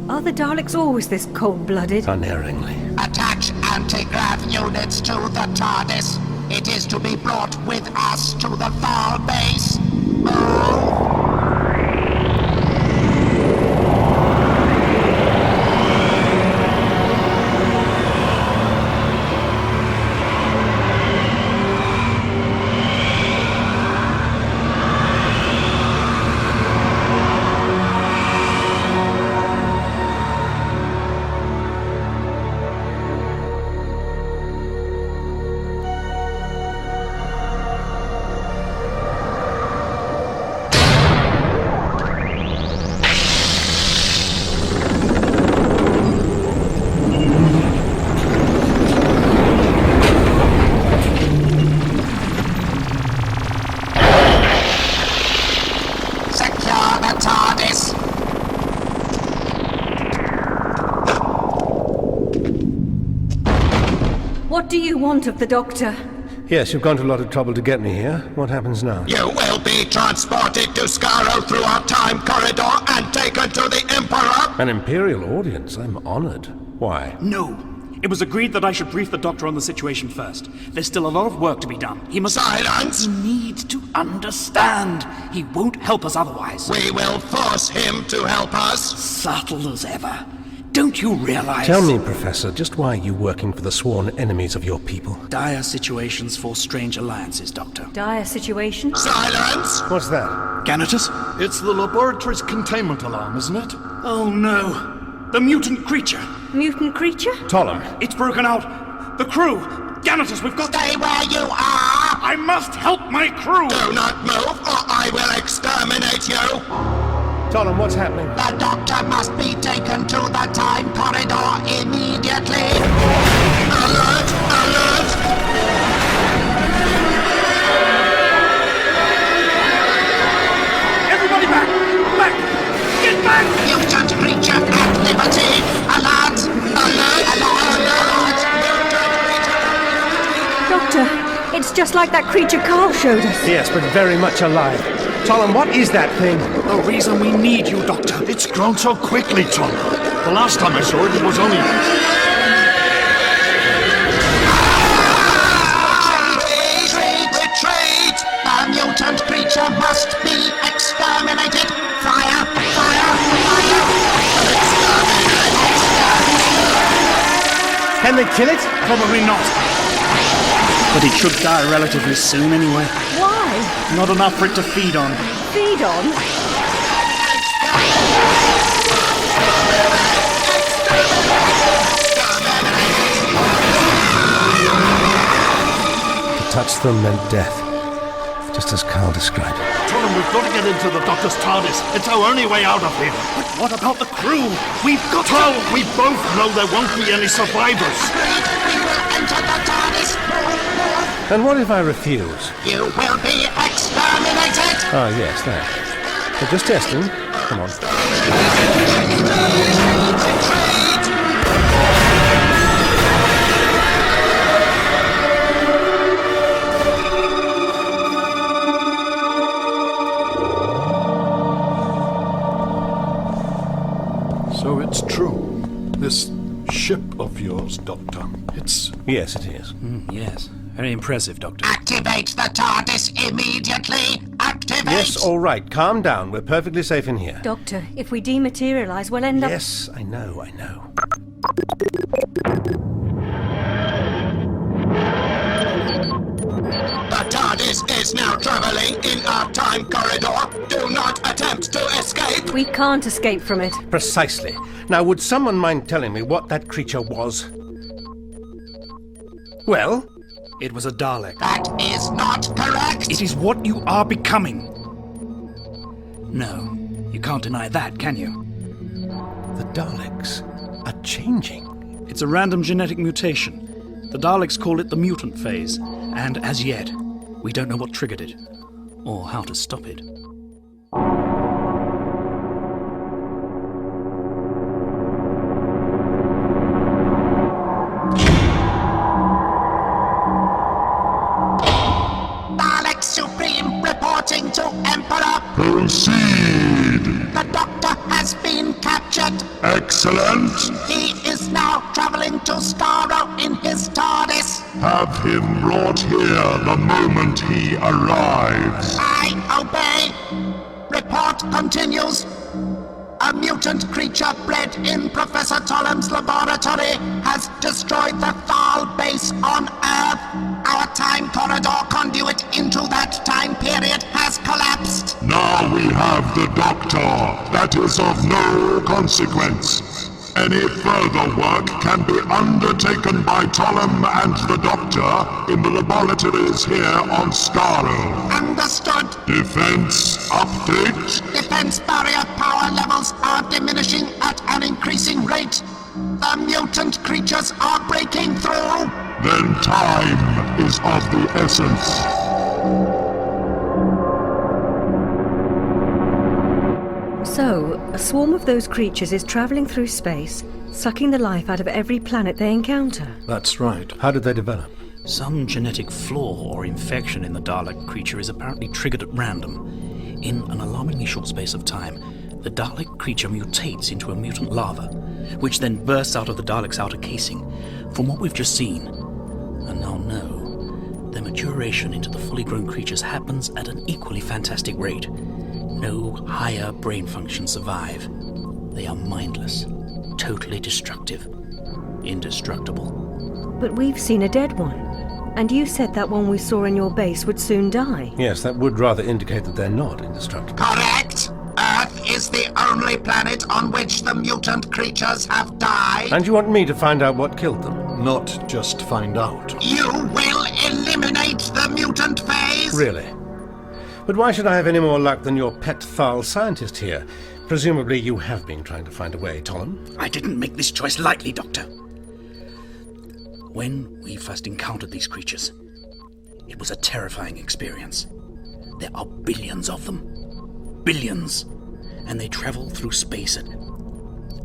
Are the Daleks always this cold-blooded? Unerringly. Attach anti-grav units to the TARDIS. It is to be brought with us to the Thal base. Move! do you want of the Doctor? Yes, you've gone to a lot of trouble to get me here. What happens now? You will be transported to Skaro through our time corridor and taken to the Emperor. An Imperial audience? I'm honored. Why? No. It was agreed that I should brief the Doctor on the situation first. There's still a lot of work to be done. He must... Silence! He needs to understand. He won't help us otherwise. We will force him to help us. Subtle as ever. Don't you realize... Tell me, Professor, just why are you working for the sworn enemies of your people? Dire situations force strange alliances, Doctor. Dire situation? Silence! What's that? Ganatus? It's the laboratory's containment alarm, isn't it? Oh no. The mutant creature. Mutant creature? Tollem. It's broken out. The crew. Ganatus, we've got... Stay where you are! I must help my crew! Do not move or I will exterminate you! Tollem, what's happening? The Doctor must be taken to the time corridor immediately! Alert! Alert! Everybody back! Back! Get back! Mutant creature at liberty! Alert! Alert! Alert! Doctor, it's just like that creature Carl showed us. Yes, but very much alive. Tollem, what is that thing? The reason we need you, Doctor. It's grown so quickly, Tom. The last time I saw it, it was only... Retreat! The mutant creature must be exterminated! Fire! Fire! Fire! Can they kill it? Probably not. But it should die relatively soon anyway. Why? Not enough for it to feed on. Feed on? To touch them meant death, just as Carl described it. Tom, we've got to get into the Doctor's TARDIS. It's our only way out of here. But what about the crew? We've got Tom, we both know there won't be any survivors. We will enter the TARDIS! And what if I refuse? You will be exterminated! Ah, yes, that. But just testing. Come on. So it's true. This ship of yours, Doctor. It's... Yes, it is. Yes. Very impressive, Doctor. Activate the TARDIS immediately! Activate! Yes, all right. Calm down. We're perfectly safe in here. Doctor, if we dematerialize, we'll end up... Yes, I know. The TARDIS is now traveling in our time corridor. Do not attempt to escape. We can't escape from it. Precisely. Now, would someone mind telling me what that creature was? Well? It was a Dalek. That is not correct. It is what you are becoming. No, you can't deny that, can you? The Daleks are changing. It's a random genetic mutation. The Daleks call it the Mutant Phase, and as yet, we don't know what triggered it, or how to stop it. Dalek Supreme reporting to Emperor. Proceed! The Doctor has been captured. Excellent! He is now traveling to Skaro in his TARDIS. Have him brought here the moment he arrives. I obey. Report continues. A mutant creature bred in Professor Tollem's laboratory has destroyed the Thal base on Earth. Our time corridor conduit into that time period has collapsed. Now we have the Doctor. That is of no consequence. Any further work can be undertaken by Tollem and the Doctor in the laboratories here on Skaro. Understood. Defense update. Defense barrier power levels are diminishing at an increasing rate. The mutant creatures are breaking through. Then time is of the essence. So, a swarm of those creatures is travelling through space, sucking the life out of every planet they encounter. That's right. How did they develop? Some genetic flaw or infection in the Dalek creature is apparently triggered at random. In an alarmingly short space of time, the Dalek creature mutates into a mutant larva, which then bursts out of the Dalek's outer casing. From what we've just seen, and now know, their maturation into the fully grown creatures happens at an equally fantastic rate. No higher brain functions survive. They are mindless, totally destructive, indestructible. But we've seen a dead one. And you said that one we saw in your base would soon die. Yes, that would rather indicate that they're not indestructible. Correct! Earth is the only planet on which the mutant creatures have died. And you want me to find out what killed them? Not just find out. You will eliminate the mutant phase? Really? But why should I have any more luck than your pet Thal scientist here? Presumably you have been trying to find a way, Tollem. I didn't make this choice lightly, Doctor. When we first encountered these creatures, it was a terrifying experience. There are billions of them. Billions. And they travel through space at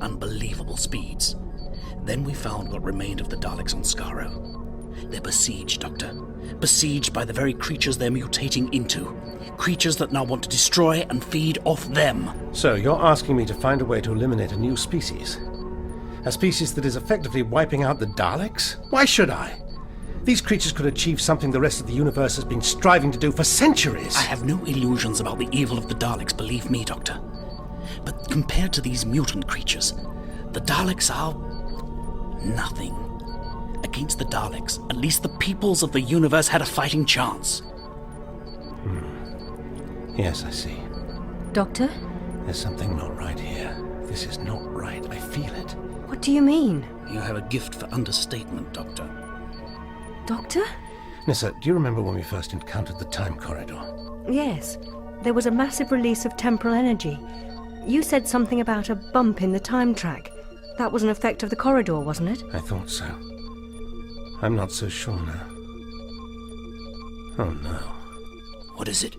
unbelievable speeds. Then we found what remained of the Daleks on Skaro. They're besieged, Doctor. Besieged by the very creatures they're mutating into. Creatures that now want to destroy and feed off them. So you're asking me to find a way to eliminate a new species? A species that is effectively wiping out the Daleks? Why should I? These creatures could achieve something the rest of the universe has been striving to do for centuries. I have no illusions about the evil of the Daleks, believe me, Doctor. But compared to these mutant creatures, the Daleks are nothing. Against the Daleks, at least the peoples of the universe had a fighting chance. Yes, I see. Doctor? There's something not right here. This is not right. I feel it. What do you mean? You have a gift for understatement, Doctor. Doctor? Nissa, do you remember when we first encountered the time corridor? Yes. There was a massive release of temporal energy. You said something about a bump in the time track. That was an effect of the corridor, wasn't it? I thought so. I'm not so sure now. Oh, no. What is it?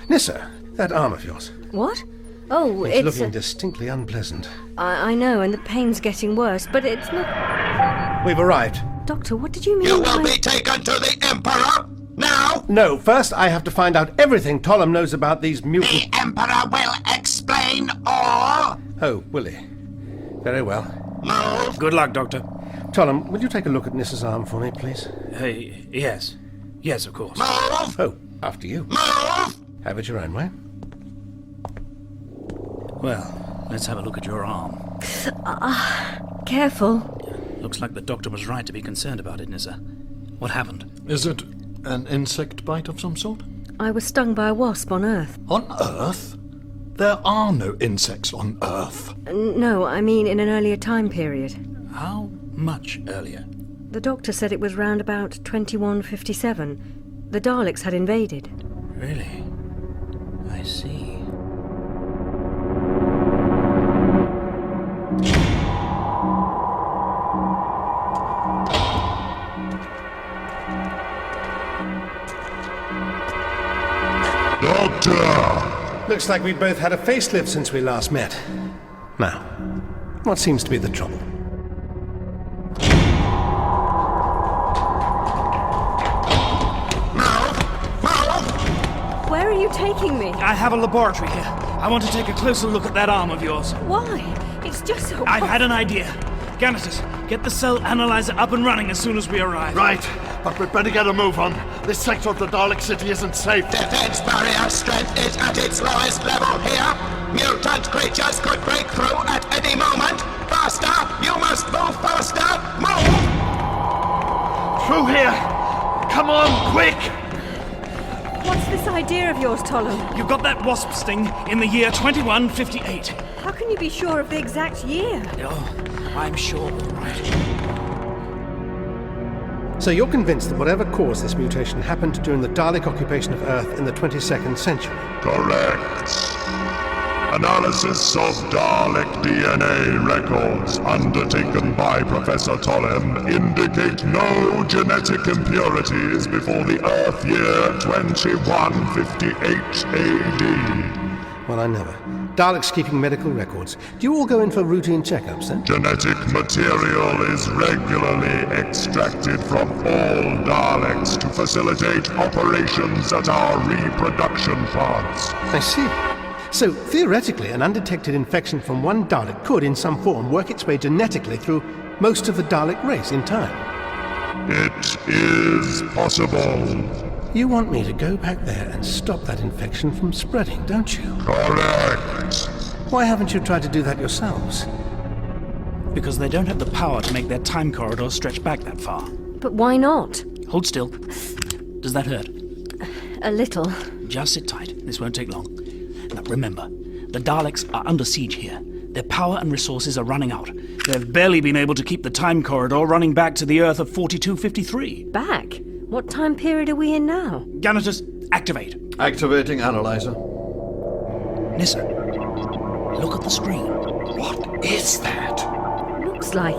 Nissa, that arm of yours. What? Oh, it's looking distinctly unpleasant. I know, and the pain's getting worse, but it's not... We've arrived. Doctor, what did you mean You will be taken to the Emperor! Now! No, first I have to find out everything Tollem knows about these mutants. The Emperor will explain all! Oh, will he? Very well. Move! Good luck, Doctor. Tollem, will you take a look at Nissa's arm for me, please? Yes. Yes, of course. Move! Oh, after you. Move! Have it your own way. Well, let's have a look at your arm. Careful. Looks like the Doctor was right to be concerned about it, Nissa. What happened? Is it an insect bite of some sort? I was stung by a wasp on Earth. On Earth? There are no insects on Earth. No, I mean in an earlier time period. How much earlier? The Doctor said it was round about 2157. The Daleks had invaded. Really? I see. Doctor! Looks like we've both had a facelift since we last met. Now, what seems to be the trouble? Where are you taking me? I have a laboratory here. I want to take a closer look at that arm of yours. Why? It's just so... I've had an idea. Ganatus, get the cell analyzer up and running as soon as we arrive. Right, but we'd better get a move on. This sector of the Dalek city isn't safe. Defense barrier strength is at its lowest level here. Mutant creatures could break through at any moment. Faster! You must move faster! Move! Through here! Come on, quick! What's this idea of yours, Tollem? You got that wasp sting in the year 2158. How can you be sure of the exact year? Oh, I'm sure all right. So you're convinced that whatever caused this mutation happened during the Dalek occupation of Earth in the 22nd century? Correct. Analysis of Dalek DNA records undertaken by Professor Tollem indicate no genetic impurities before the Earth year 2158 AD. Well, I never. Daleks keeping medical records. Do you all go in for routine checkups, then? Genetic material is regularly extracted from all Daleks to facilitate operations at our reproduction plants. I see. So, theoretically, an undetected infection from one Dalek could, in some form, work its way genetically through most of the Dalek race in time. It is possible. You want me to go back there and stop that infection from spreading, don't you? Correct. Why haven't you tried to do that yourselves? Because they don't have the power to make their time corridor stretch back that far. But why not? Hold still. Does that hurt? A little. Just sit tight. This won't take long. Now remember, the Daleks are under siege here. Their power and resources are running out. They've barely been able to keep the time corridor running back to the Earth of 4253. Back? What time period are we in now? Ganatus, activate. Activating analyzer. Nissa, look at the screen. What is that? Looks like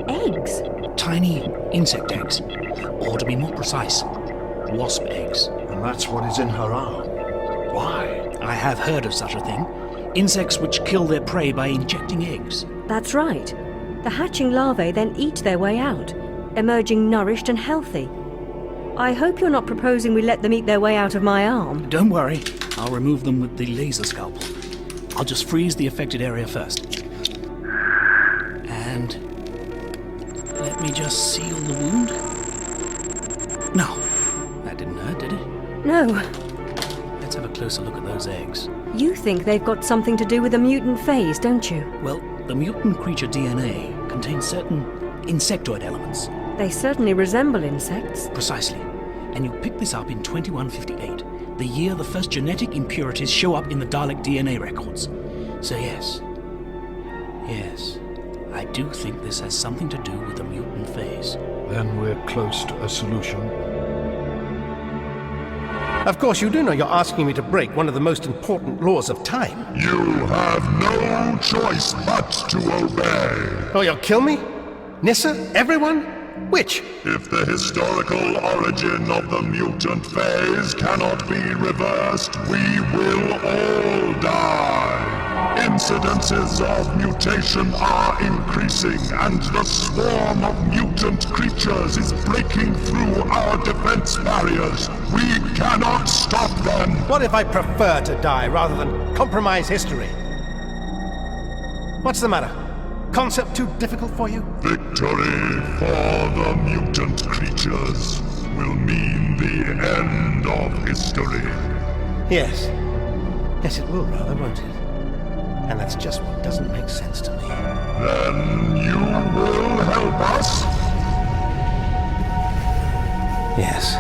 eggs. Tiny insect eggs. Or to be more precise, wasp eggs. And that's what is in her arm. Why? I have heard of such a thing. Insects which kill their prey by injecting eggs. That's right. The hatching larvae then eat their way out, emerging nourished and healthy. I hope you're not proposing we let them eat their way out of my arm. Don't worry. I'll remove them with the laser scalpel. I'll just freeze the affected area first. And let me just seal the wound. No, that didn't hurt, did it? No. Let's have a closer look at those eggs. You think they've got something to do with the mutant phase, don't you? Well, the mutant creature DNA contains certain insectoid elements. They certainly resemble insects. Precisely. And you pick this up in 2158, the year the first genetic impurities show up in the Dalek DNA records. So yes, I do think this has something to do with the mutant phase. Then we're close to a solution. Of course, you do know you're asking me to break one of the most important laws of time. You have no choice but to obey. Oh, you'll kill me? Nissa? Everyone? Which? If the historical origin of the mutant phase cannot be reversed, we will all die. Incidences of mutation are increasing, and the swarm of mutant creatures is breaking through our defense barriers. We cannot stop them. What if I prefer to die rather than compromise history? What's the matter? Concept too difficult for you? Victory for the mutant creatures will mean the end of history. Yes. Yes, it will rather, won't it? And that's just what doesn't make sense to me. Then you will help us? Yes.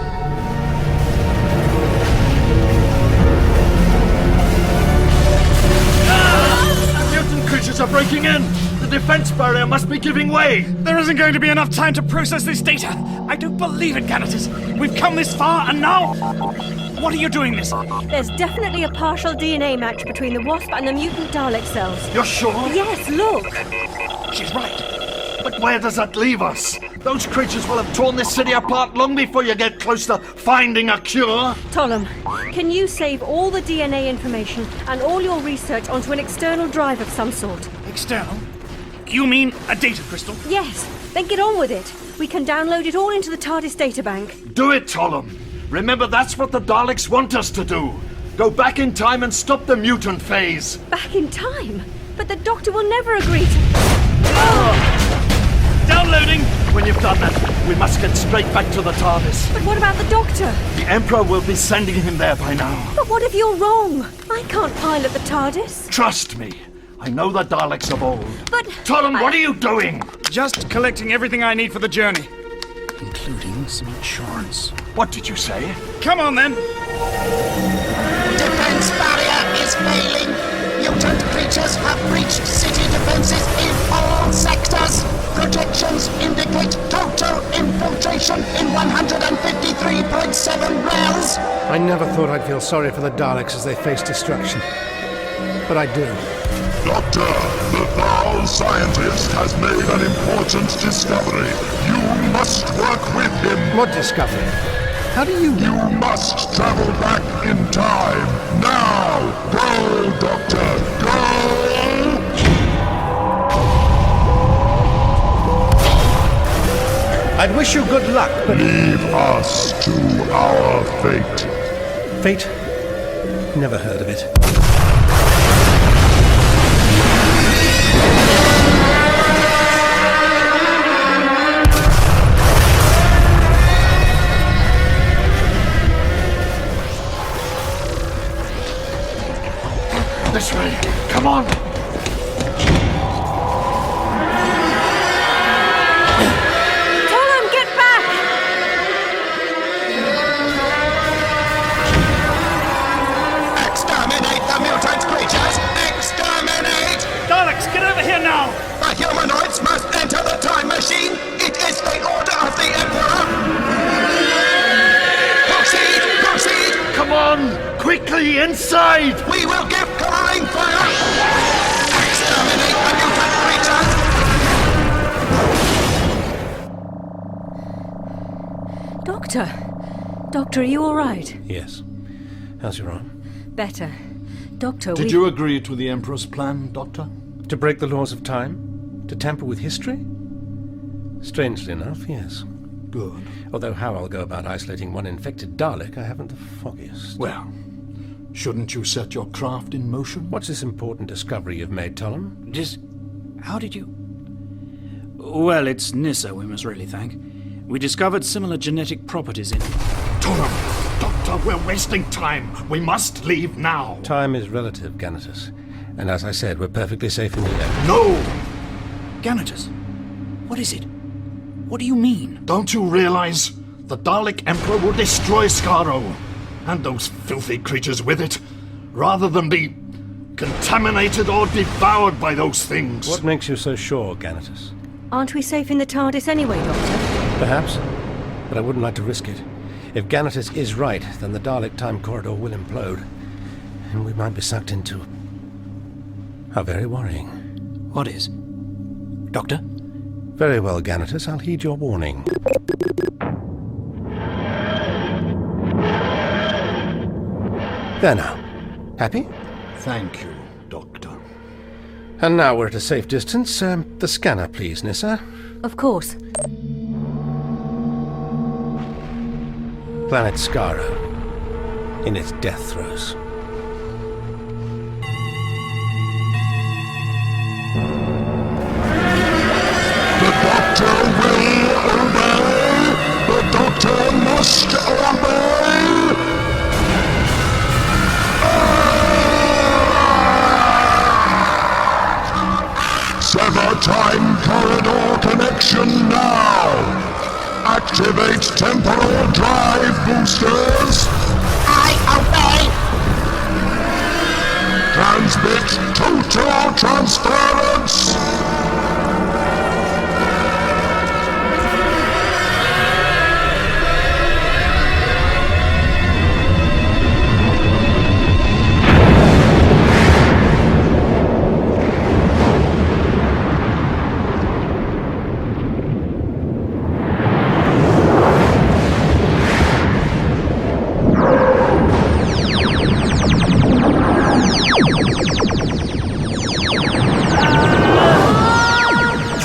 Mutant creatures are breaking in! The defense barrier must be giving way! There isn't going to be enough time to process this data! I don't believe it, Ganatus! We've come this far, and now... What are you doing, Nissa? There's definitely a partial DNA match between the wasp and the mutant Dalek cells. You're sure? Yes, look! She's right. But where does that leave us? Those creatures will have torn this city apart long before you get close to finding a cure. Tollem, can you save all the DNA information and all your research onto an external drive of some sort? External? You mean a data crystal? Yes, then get on with it. We can download it all into the TARDIS databank. Do it, Tollem. Remember, that's what the Daleks want us to do. Go back in time and stop the mutant phase. Back in time? But the Doctor will never agree to... Downloading! When you've done that, we must get straight back to the TARDIS. But what about the Doctor? The Emperor will be sending him there by now. But what if you're wrong? I can't pilot the TARDIS. Trust me. I know the Daleks of old. But... Tollem, what are you doing? Just collecting everything I need for the journey. Including some insurance. What did you say? Come on, then. Defense barrier is failing. Mutant creatures have breached city defenses in all sectors. Projections indicate total infiltration in 153.7 wells. I never thought I'd feel sorry for the Daleks as they face destruction. But I do. Doctor, the Thal scientist has made an important discovery. You must work with him. What discovery? How do you... You must travel back in time. Now! Go, Doctor! Go! I'd wish you good luck, but... Leave us to our fate. Fate? Never heard of it. This way. Come on. Daleks, get over here now! The humanoids must enter the time machine! It is the order of the Emperor! Proceed! Proceed! Come on! Quickly, inside! We will give covering fire! Exterminate the mutant creatures! Doctor! Doctor, are you all right? Yes. How's your arm? Better. Doctor, Did you agree to the Emperor's plan, Doctor? To break the laws of time? To tamper with history? Strangely enough, yes. Good. Although how I'll go about isolating one infected Dalek, I haven't the foggiest. Well, shouldn't you set your craft in motion? What's this important discovery you've made, Tollum? How did you... Well, it's Nissa we must really thank. We discovered similar genetic properties in... Tollum! Doctor, we're wasting time. We must leave now. Time is relative, Ganatus. And as I said, we're perfectly safe in the air. No! Ganatus, what is it? What do you mean? Don't you realize? The Dalek Emperor will destroy Skaro, and those filthy creatures with it, rather than be contaminated or devoured by those things. What makes you so sure, Ganatus? Aren't we safe in the TARDIS anyway, Doctor? Perhaps, but I wouldn't like to risk it. If Ganatus is right, then the Dalek time corridor will implode, and we might be sucked into... How very worrying. What is? Doctor? Very well, Ganatus, I'll heed your warning. There now. Happy? Thank you, Doctor. And now we're at a safe distance. The scanner, please, Nissa. Of course. Planet Skaro. In its death throes. The Doctor will obey! The Doctor must obey! Sever time corridor connection now! Activate temporal drive boosters! I obey! Transmit total transference!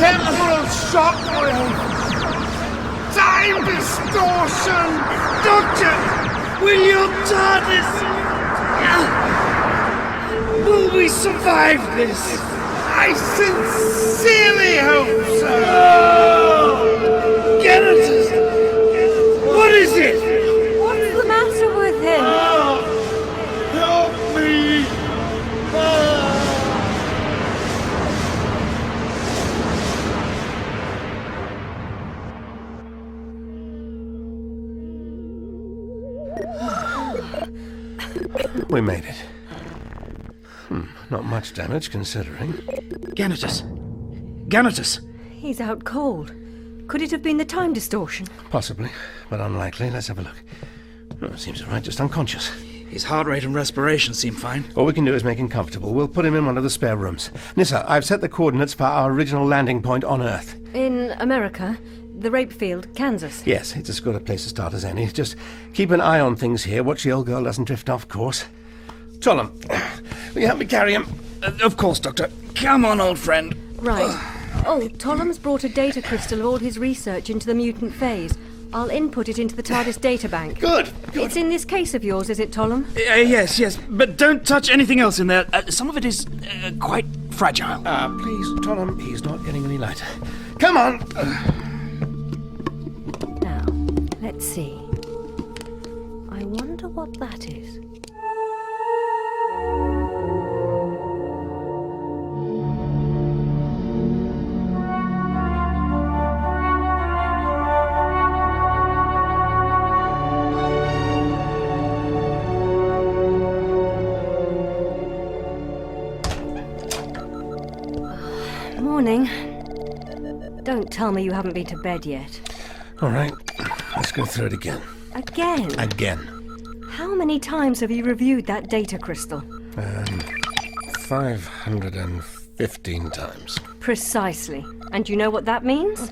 Temporal shockwave! Time distortion! Doctor! Will you TARDIS? Will we survive this? I sincerely hope so! Ganatus! What is it? What's the matter with him? Help me! We made it. Not much damage, considering. Ganatus! Ganatus! He's out cold. Could it have been the time distortion? Possibly, but unlikely. Let's have a look. Oh, seems all right, just unconscious. His heart rate and respiration seem fine. All we can do is make him comfortable. We'll put him in one of the spare rooms. Nissa, I've set the coordinates for our original landing point on Earth. In America? the rape field, Kansas. Yes, it's as good a place to start as any. Just keep an eye on things here. Watch the old girl doesn't drift off course. Tollum, will you help me carry him? Of course, Doctor. Come on, old friend. Right. Oh, Tollum's brought a data crystal of all his research into the Mutant Phase. I'll input it into the TARDIS databank. Good. It's in this case of yours, is it, Tollum? Yes, but don't touch anything else in there. Some of it is quite fragile. Please, Tollum, he's not getting any lighter. Come on! Now, let's see. I wonder what that is. Morning. Don't tell me you haven't been to bed yet. All right, let's go through it again. Again? Again. How many times have you reviewed that data crystal? 515 times. Precisely. And you know what that means?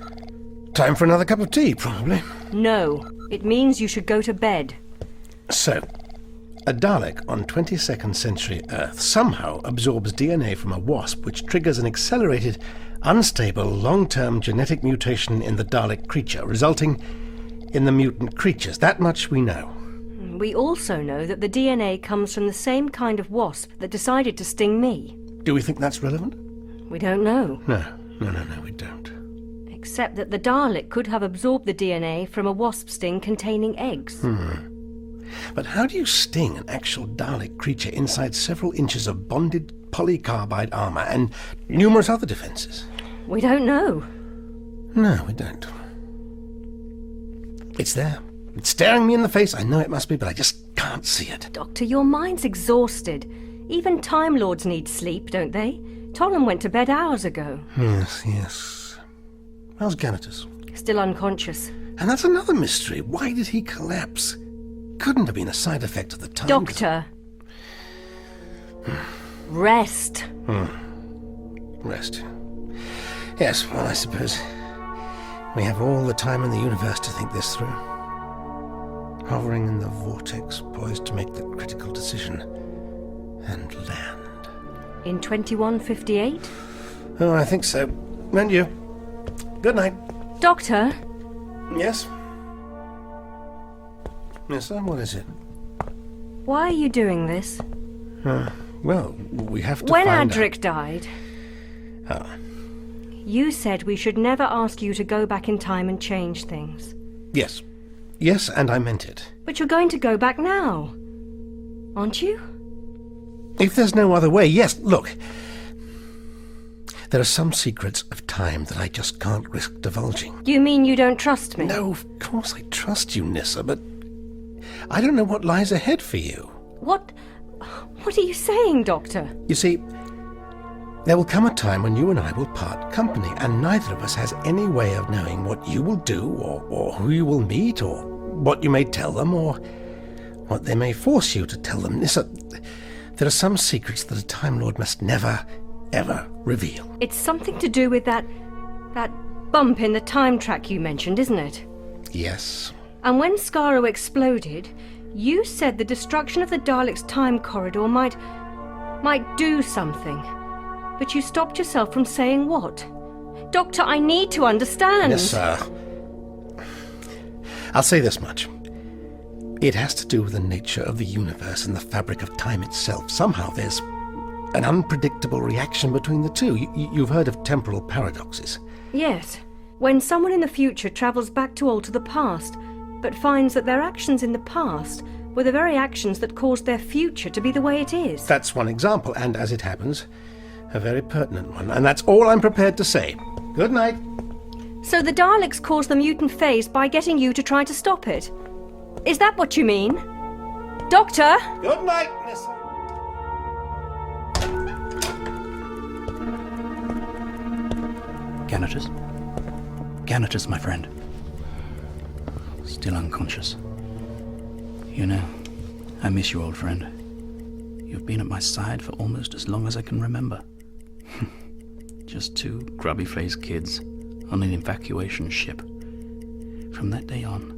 Time for another cup of tea, probably. No. It means you should go to bed. So, a Dalek on 22nd century Earth somehow absorbs DNA from a wasp, which triggers an accelerated, unstable, long-term genetic mutation in the Dalek creature, resulting in the mutant creatures. That much we know. We also know that the DNA comes from the same kind of wasp that decided to sting me. Do we think that's relevant? We don't know. No, we don't. Except that the Dalek could have absorbed the DNA from a wasp sting containing eggs. But how do you sting an actual Dalek creature inside several inches of bonded polycarbide armor and numerous other defenses? We don't know. No, we don't. It's there. It's staring me in the face. I know it must be, but I just can't see it. Doctor, your mind's exhausted. Even Time Lords need sleep, don't they? Tollum went to bed hours ago. Yes. How's Ganatus? Still unconscious. And that's another mystery. Why did he collapse? Couldn't have been a side effect of the time. Doctor. Rest. Rest. Yes, well, I suppose we have all the time in the universe to think this through. Hovering in the vortex, poised to make the critical decision and land. In 2158? Oh, I think so. And you. Good night. Doctor? Yes? Yes, sir, what is it? Why are you doing this? Well, we have to When find Adric died, out. you said we should never ask you to go back in time and change things. Yes. Yes, and I meant it. But you're going to go back now, aren't you? If there's no other way, yes, look. There are some secrets of time that I just can't risk divulging. You mean you don't trust me? No, of course I trust you, Nyssa, but I don't know what lies ahead for you. What are you saying, Doctor? You see, there will come a time when you and I will part company, and neither of us has any way of knowing what you will do, or who you will meet, or what you may tell them, or what they may force you to tell them. Nyssa, there are some secrets that a Time Lord must never, ever reveal. It's something to do with that bump in the time track you mentioned, isn't it? Yes. And when Skaro exploded, you said the destruction of the Dalek's time corridor might do something. But you stopped yourself from saying what? Doctor, I need to understand. Yes, sir. I'll say this much. It has to do with the nature of the universe and the fabric of time itself. Somehow there's an unpredictable reaction between the two. You've heard of temporal paradoxes. Yes. When someone in the future travels back to alter the past, but finds that their actions in the past were the very actions that caused their future to be the way it is. That's one example, and as it happens, a very pertinent one. And that's all I'm prepared to say. Good night. So the Daleks caused the mutant phase by getting you to try to stop it. Is that what you mean? Doctor? Good night, Nyssa. Ganatus, my friend. Still unconscious. You know, I miss you, old friend. You've been at my side for almost as long as I can remember. Just two grubby-faced kids on an evacuation ship, From that day on,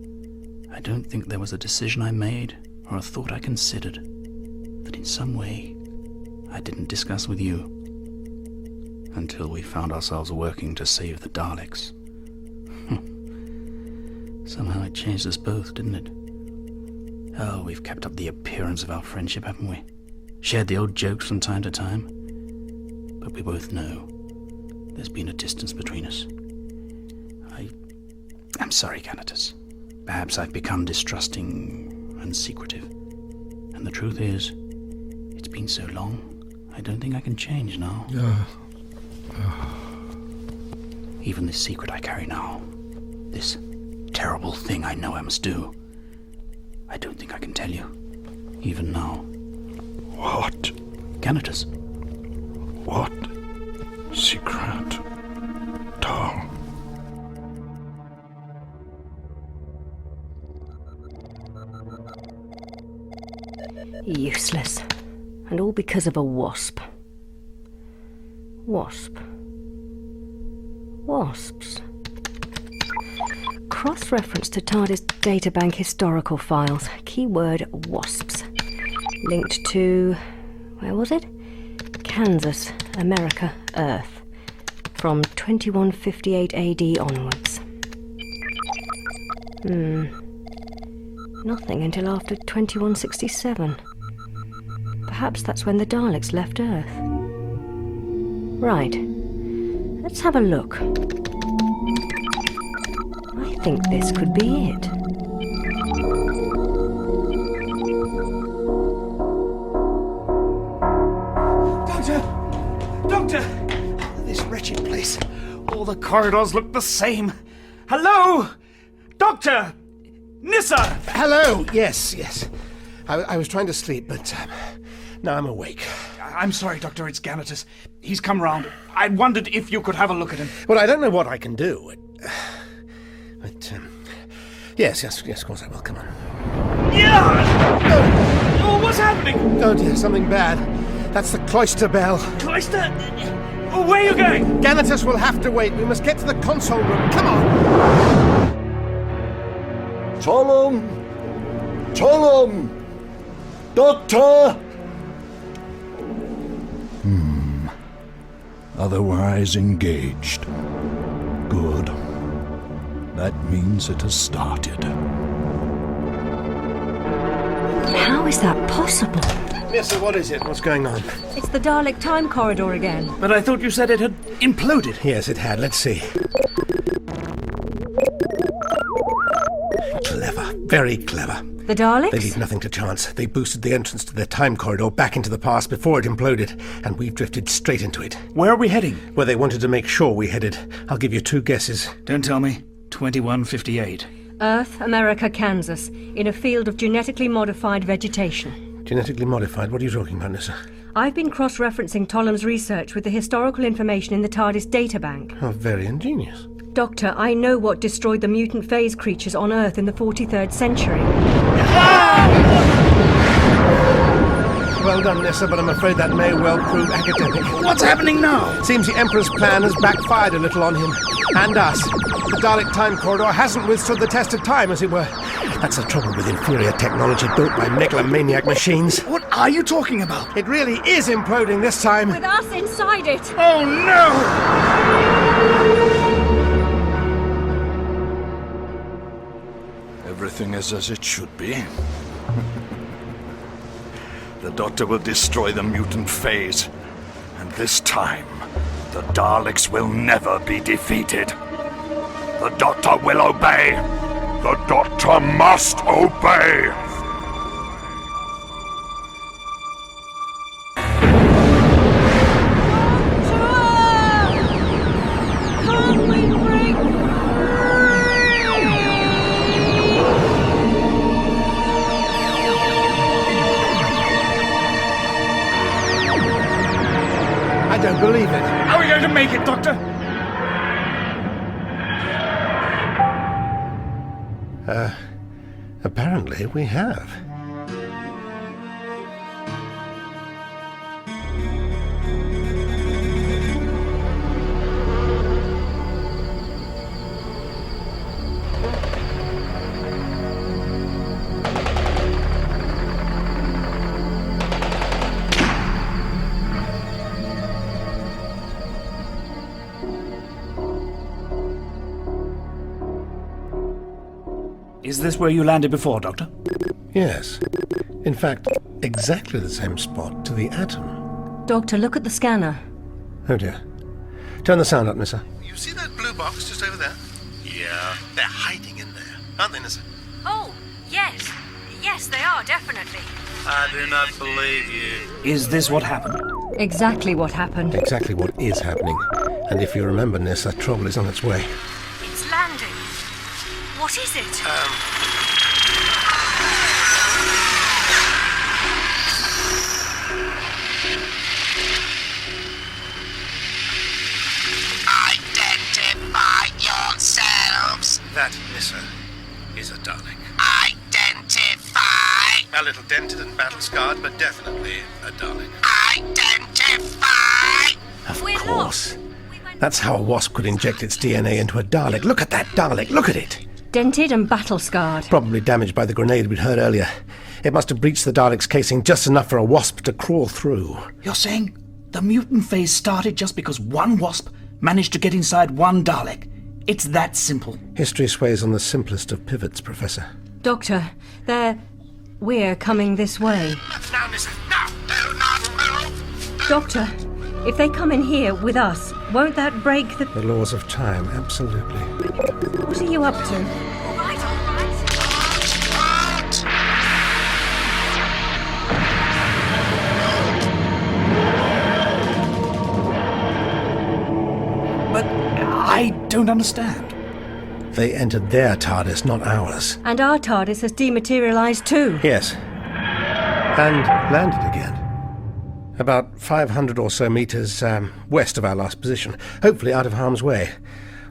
I don't think there was a decision I made or a thought I considered that in some way I didn't discuss with you until we found ourselves working to save the Daleks. Somehow it changed us both, didn't it? Oh, we've kept up the appearance of our friendship, haven't we? Shared the old jokes from time to time. But we both know there's been a distance between us. I'm sorry, Canitus. Perhaps I've become distrusting and secretive. And the truth is, it's been so long, I don't think I can change now. Even this secret I carry now, this terrible thing I know I must do, I don't think I can tell you, even now. What? Canitus. What secret, Tom? Useless. And all because of a wasp. Wasps. Cross-reference to TARDIS databank historical files. Keyword wasps. Linked to... where was it? Kansas, America, Earth. From 2158 AD onwards. Nothing until after 2167. Perhaps that's when the Daleks left Earth. Right. Let's have a look. I think this could be it. Doctor! This wretched place. All the corridors look the same. Hello? Doctor! Nissa! Hello! Yes. I was trying to sleep, but now I'm awake. I'm sorry, Doctor, it's Ganatus. He's come round. I wondered if you could have a look at him. Well, I don't know what I can do. But, yes, of course I will. Come on. Yeah! Oh, what's happening? Oh dear, something bad. That's the cloister bell. Cloister? Oh, where are you going? Ganatus will have to wait. We must get to the console room. Come on! Tolom! Doctor! Otherwise engaged. Good. That means it has started. How is that possible? Nissa, what is it? What's going on? It's the Dalek time corridor again. But I thought you said it had imploded. Yes, it had. Let's see. Clever. Very clever. The Daleks? They leave nothing to chance. They boosted the entrance to their time corridor back into the past before it imploded, and we've drifted straight into it. Where are we heading? Where they wanted to make sure we headed. I'll give you 2 guesses. Don't tell me. 2158. Earth, America, Kansas, in a field of genetically modified vegetation. Genetically modified? What are you talking about, Nissa? I've been cross-referencing Tollum's research with the historical information in the TARDIS databank. Oh, very ingenious. Doctor, I know what destroyed the Mutant Phase creatures on Earth in the 43rd century. Well done, Nissa, but I'm afraid that may well prove academic. What's happening now? Seems the Emperor's plan has backfired a little on him. And us. The Dalek time corridor hasn't withstood the test of time, as it were. That's the trouble with inferior technology built by megalomaniac machines. What are you talking about? It really is imploding this time. With us inside it. Oh, no! Everything is as it should be. The Doctor will destroy the Mutant Phase. And this time, the Daleks will never be defeated. The Doctor will obey. The Doctor must obey. I don't believe it. How are we going to make it, Doctor? Apparently we have. Is this where you landed before, Doctor? Yes. In fact, exactly the same spot to the atom. Doctor, look at the scanner. Oh dear. Turn the sound up, Nissa. You see that blue box just over there? Yeah, they're hiding in there, aren't they, Nissa? Oh, yes. Yes, they are, definitely. I do not believe you. Is this what happened? Exactly what happened. Exactly what is happening. And if you remember, Nissa, trouble is on its way. It's landing. What is it? Identify yourselves. That, Nissa, is a Dalek. Identify. A little dented and battle-scarred, but definitely a Dalek. Identify. Of course. That's how a wasp could inject its DNA into a Dalek. Look at that Dalek, look at it! Dented and battle-scarred. Probably damaged by the grenade we'd heard earlier. It must have breached the Dalek's casing just enough for a wasp to crawl through. You're saying the mutant phase started just because one wasp managed to get inside one Dalek? It's that simple. History sways on the simplest of pivots, Professor. Doctor, we're coming this way. Now, Nissa, now, do not move. Doctor, if they come in here with us, won't that break the... The laws of time, absolutely. What are you up to? All right, all right. But I don't understand. They entered their TARDIS, not ours. And our TARDIS has dematerialized too. Yes. And landed again. About 500 or so meters west of our last position, hopefully out of harm's way.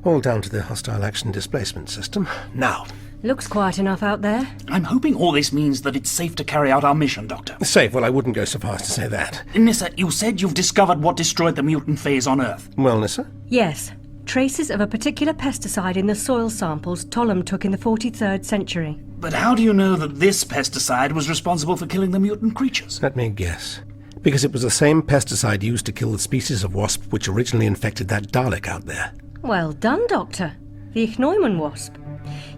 All down to the hostile action displacement system. Now. Looks quiet enough out there. I'm hoping all this means that it's safe to carry out our mission, Doctor. Safe? Well, I wouldn't go so far as to say that. Nissa, you said you've discovered what destroyed the mutant phase on Earth. Well, Nissa? Yes. Traces of a particular pesticide in the soil samples Tollum took in the 43rd century. But how do you know that this pesticide was responsible for killing the mutant creatures? Let me guess. Because it was the same pesticide used to kill the species of wasp which originally infected that Dalek out there. Well done, Doctor. The Ichneumon wasp.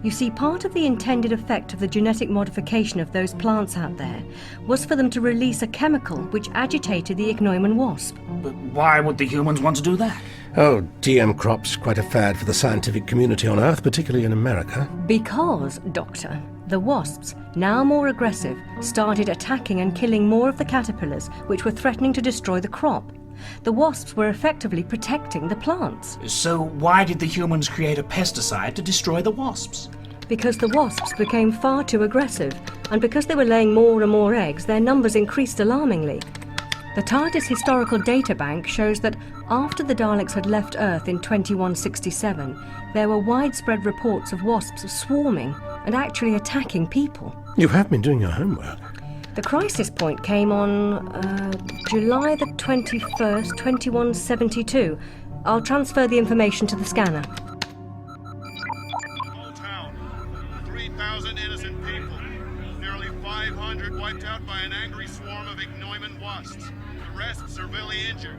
You see, part of the intended effect of the genetic modification of those plants out there was for them to release a chemical which agitated the Ichneumon wasp. But why would the humans want to do that? Oh, GM crops, quite a fad for the scientific community on Earth, particularly in America. Because, Doctor, the wasps, now more aggressive, started attacking and killing more of the caterpillars which were threatening to destroy the crop. The wasps were effectively protecting the plants. So why did the humans create a pesticide to destroy the wasps? Because the wasps became far too aggressive, and because they were laying more and more eggs, their numbers increased alarmingly. The TARDIS Historical Data Bank shows that after the Daleks had left Earth in 2167, there were widespread reports of wasps swarming and actually attacking people. You have been doing your homework. The crisis point came on July the 21st, 2172. I'll transfer the information to the scanner. Whole town. 3,000 innocent people. Nearly 500 wiped out by an angry swarm of Ichneumon wasps. The rest severely injured.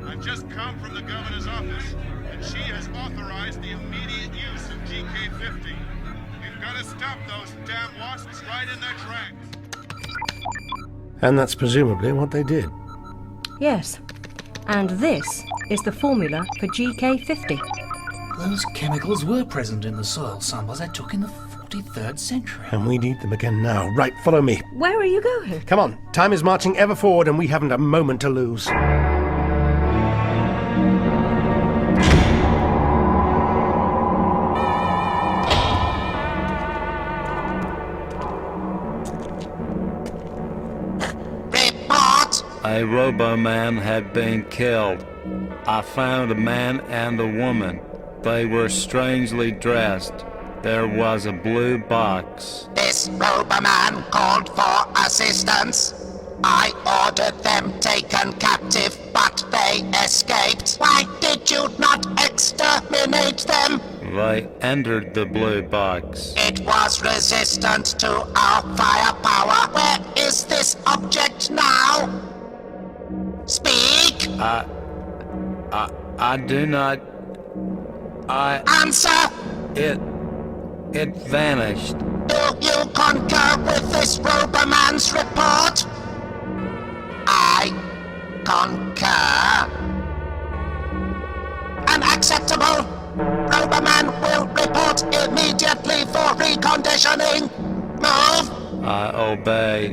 I've just come from the governor's office, and she has authorized the immediate use of GK-50. We've got to stop those damn wasps right in their tracks. And that's presumably what they did. Yes. And this is the formula for GK-50. Those chemicals were present in the soil samples I took in the 43rd century. And we need them again now. Right, follow me. Where are you going? Come on, time is marching ever forward and we haven't a moment to lose. A Robo-Man had been killed. I found a man and a woman. They were strangely dressed. There was a blue box. This Roboman called for assistance. I ordered them taken captive, but they escaped. Why did you not exterminate them? They entered the blue box. It was resistant to our firepower. Where is this object now? Speak! I do not... Answer! It vanished. Do you concur with this Roberman's report? I concur. Unacceptable. Roberman will report immediately for reconditioning. Move. I obey.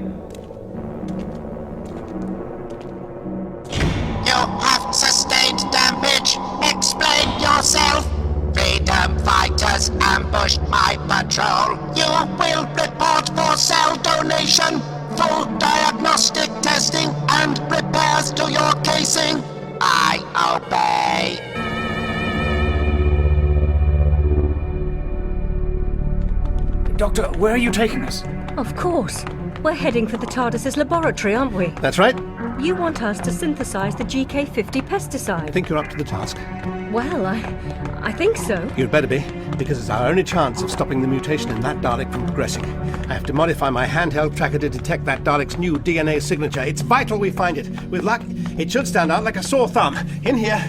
You have sustained damage. Explain yourself. Freedom fighters ambushed my patrol. You will report for cell donation, full diagnostic testing, and repairs to your casing. I obey. Doctor, where are you taking us? Of course. We're heading for the TARDIS's laboratory, aren't we? That's right. You want us to synthesize the GK50 pesticide. I think you're up to the task. Well, I think so. You'd better be, because it's our only chance of stopping the mutation in that Dalek from progressing. I have to modify my handheld tracker to detect that Dalek's new DNA signature. It's vital we find it. With luck, it should stand out like a sore thumb. In here.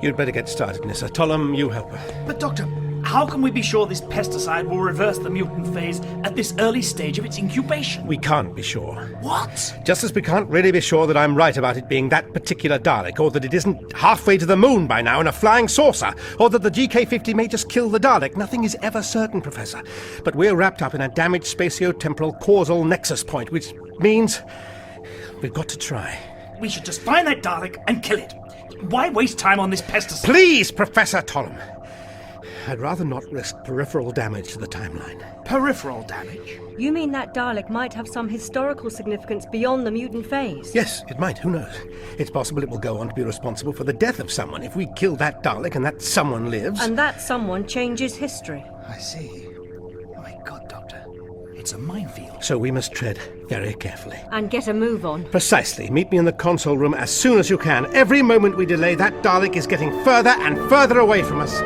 You'd better get started, Nissa. Tollum, you help her. But Doctor, how can we be sure this pesticide will reverse the mutant phase at this early stage of its incubation? We can't be sure. What? Just as we can't really be sure that I'm right about it being that particular Dalek, or that it isn't halfway to the moon by now in a flying saucer, or that the GK50 may just kill the Dalek. Nothing is ever certain, Professor. But we're wrapped up in a damaged spatio-temporal causal nexus point, which means we've got to try. We should just find that Dalek and kill it. Why waste time on this pesticide? Please, Professor Tollum. I'd rather not risk peripheral damage to the timeline. Peripheral damage? You mean that Dalek might have some historical significance beyond the mutant phase? Yes, it might. Who knows? It's possible it will go on to be responsible for the death of someone if we kill that Dalek and that someone lives. And that someone changes history. I see. My God, Doctor. It's a minefield. So we must tread very carefully. And get a move on. Precisely. Meet me in the console room as soon as you can. Every moment we delay, that Dalek is getting further and further away from us.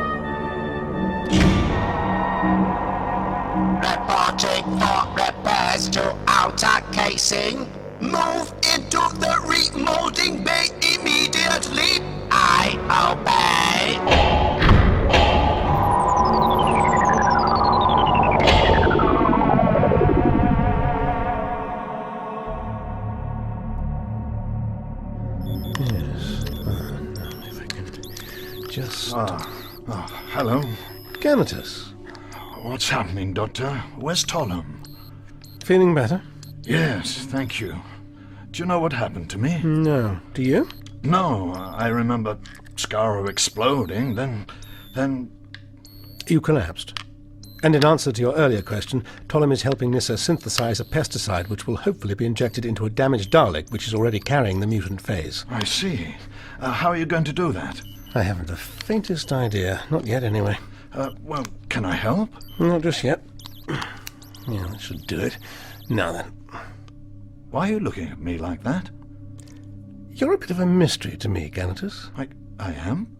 Reporting for repairs to outer casing. Move into the remolding bay immediately. I obey. Yes. Now if I can just... hello. Ganatus. What's happening, Doctor? Where's Tollum? Feeling better? Yes, thank you. Do you know what happened to me? No. Do you? No, I remember Skaro exploding, then... You collapsed. And in answer to your earlier question, Tollum is helping Nissa synthesize a pesticide which will hopefully be injected into a damaged Dalek which is already carrying the mutant phase. I see. How are you going to do that? I haven't the faintest idea. Not yet, anyway. Well, can I help? Not just yet. Yeah, that should do it. Now then. Why are you looking at me like that? You're a bit of a mystery to me, Ganatus. I am?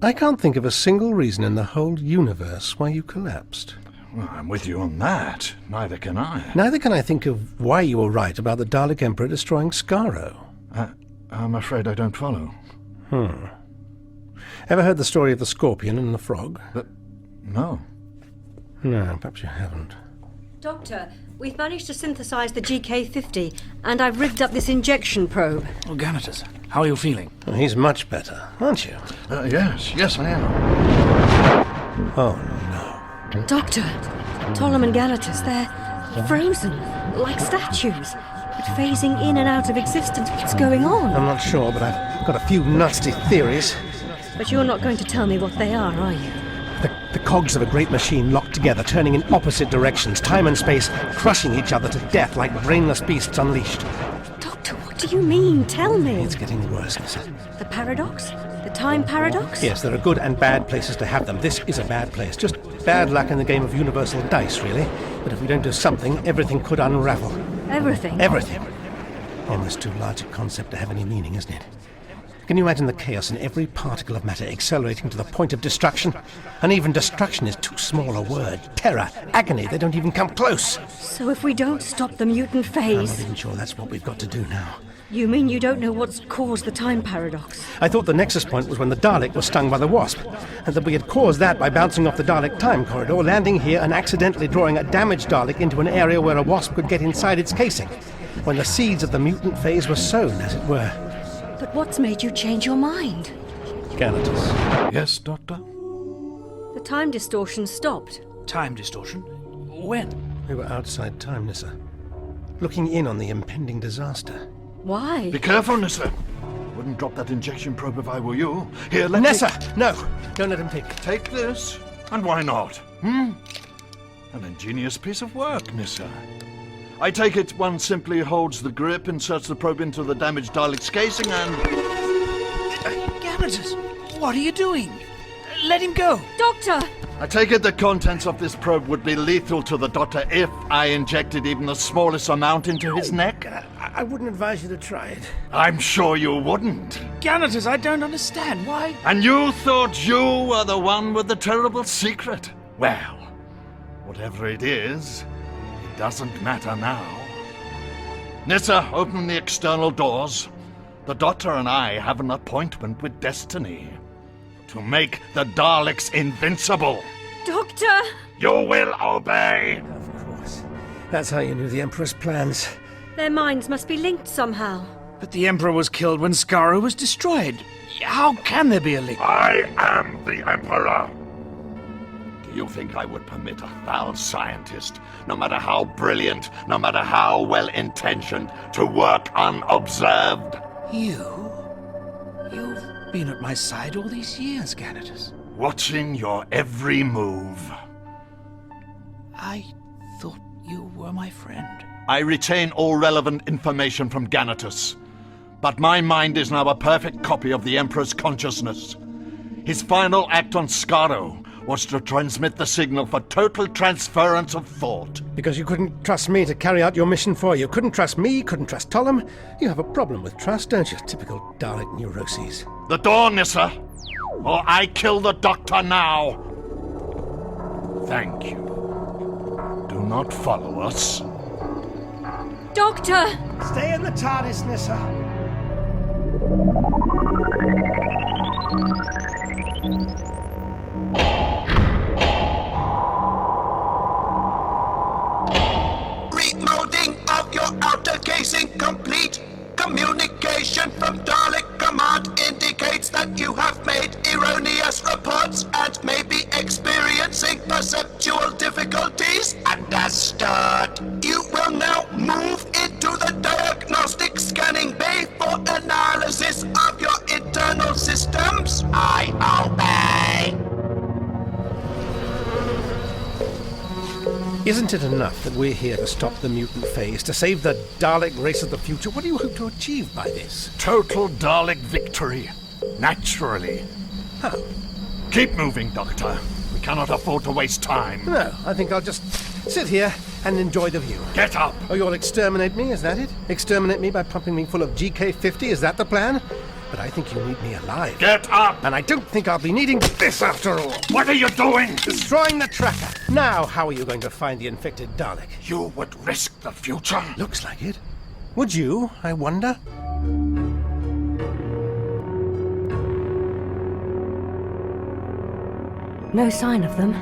I can't think of a single reason in the whole universe why you collapsed. Well, I'm with you on that. Neither can I. Neither can I think of why you were right about the Dalek Emperor destroying Skaro. I'm afraid I don't follow. Ever heard the story of the scorpion and the frog? No. No, perhaps you haven't. Doctor, we've managed to synthesize the GK50, and I've rigged up this injection probe. Oh, Ganatus, how are you feeling? Well, he's much better, aren't you? Yes, I am. Oh, no. Doctor, Tollum and Ganatus, they're frozen, like statues, but phasing in and out of existence. What's going on? I'm not sure, but I've got a few nasty theories. But you're not going to tell me what they are you? The cogs of a great machine locked together, turning in opposite directions, time and space crushing each other to death like brainless beasts unleashed. Doctor, what do you mean? Tell me. It's getting worse, Nissa. The paradox? The time paradox? Yes, there are good and bad places to have them. This is a bad place. Just bad luck in the game of universal dice, really. But if we don't do something, everything could unravel. Everything? Everything. Almost too large a concept to have any meaning, isn't it? Can you imagine the chaos in every particle of matter accelerating to the point of destruction? And even destruction is too small a word. Terror, agony, they don't even come close. So if we don't stop the mutant I'm phase... not even sure that's what we've got to do now. You mean you don't know what's caused the time paradox? I thought the nexus point was when the Dalek was stung by the wasp, and that we had caused that by bouncing off the Dalek time corridor, landing here and accidentally drawing a damaged Dalek into an area where a wasp could get inside its casing, when the seeds of the mutant phase were sown, as it were. But what's made you change your mind? Ganatus. Yes, Doctor? The time distortion stopped. Time distortion? When? We were outside time, Nissa, looking in on the impending disaster. Why? Be careful, Nissa. Wouldn't drop that injection probe if I were you. Here, let Nissa! No! Don't let him take it. Take this. And why not? An ingenious piece of work, Nissa. I take it one simply holds the grip, inserts the probe into the damaged Dalek's casing, and... Ganatus, what are you doing? Let him go! Doctor! I take it the contents of this probe would be lethal to the Doctor if I injected even the smallest amount into his neck? I wouldn't advise you to try it. I'm sure you wouldn't. Ganatus, I don't understand. Why? And you thought you were the one with the terrible secret? Well, whatever it is, it doesn't matter now. Nissa, open the external doors. The Doctor and I have an appointment with Destiny. To make the Daleks invincible. Doctor! You will obey! Of course. That's how you knew the Emperor's plans. Their minds must be linked somehow. But the Emperor was killed when Skaro was destroyed. How can there be a link? I am the Emperor! Do you think I would permit a foul scientist, no matter how brilliant, no matter how well-intentioned, to work unobserved? You've been at my side all these years, Ganatus. Watching your every move. I thought you were my friend. I retain all relevant information from Ganatus, but my mind is now a perfect copy of the Emperor's consciousness. His final act on Skaro was to transmit the signal for total transference of thought. Because you couldn't trust me to carry out your mission for you. Couldn't trust me, couldn't trust Tollum. You have a problem with trust, don't you? Typical Dalek neuroses. The door, Nissa, or I kill the Doctor now. Thank you. Do not follow us. Doctor! Stay in the TARDIS, Nissa. Remolding of your outer casing complete. Communication from Dalek Command indicates that you have made erroneous reports and may be experiencing perceptual difficulties. Understood. You will now move into the diagnostic scanning bay for analysis of your internal systems. I obey. Isn't it enough that we're here to stop the mutant phase, to save the Dalek race of the future? What do you hope to achieve by this? Total Dalek victory. Naturally. How? Keep moving, Doctor. We cannot afford to waste time. No, I think I'll just sit here and enjoy the view. Get up! Oh, you'll exterminate me, is that it? Exterminate me by pumping me full of GK-50, is that the plan? But I think you need me alive. Get up! And I don't think I'll be needing this after all. What are you doing? Destroying the tracker. Now, how are you going to find the infected Dalek? You would risk the future? Looks like it. Would you, I wonder? No sign of them.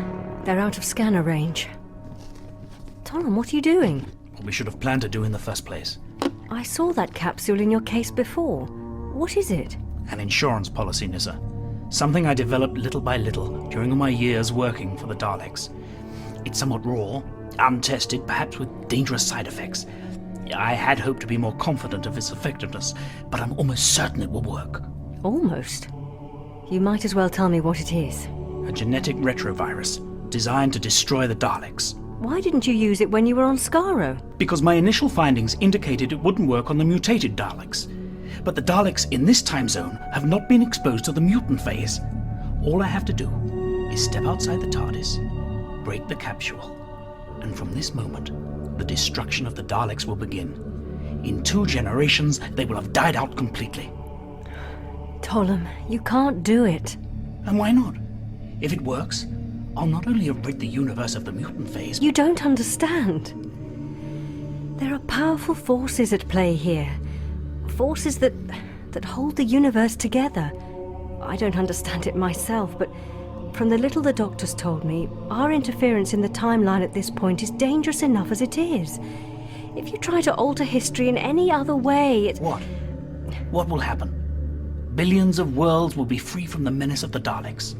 They're out of scanner range. Tollum, what are you doing? What we should have planned to do in the first place. I saw that capsule in your case before. What is it? An insurance policy, Nissa. Something I developed little by little during my years working for the Daleks. It's somewhat raw, untested, perhaps with dangerous side effects. I had hoped to be more confident of its effectiveness, but I'm almost certain it will work. Almost? You might as well tell me what it is. A genetic retrovirus, designed to destroy the Daleks. Why didn't you use it when you were on Skaro? Because my initial findings indicated it wouldn't work on the mutated Daleks. But the Daleks in this time zone have not been exposed to the mutant phase. All I have to do is step outside the TARDIS, break the capsule, and from this moment, the destruction of the Daleks will begin. In 2 generations, they will have died out completely. Tollum, you can't do it. And why not? If it works, I'll not only have rid the universe of the mutant phase... You don't understand. There are powerful forces at play here. Forces that hold the universe together. I don't understand it myself, but from the little the doctors told me, our interference in the timeline at this point is dangerous enough as it is. If you try to alter history in any other way, it... What? What will happen? Billions of worlds will be free from the menace of the Daleks.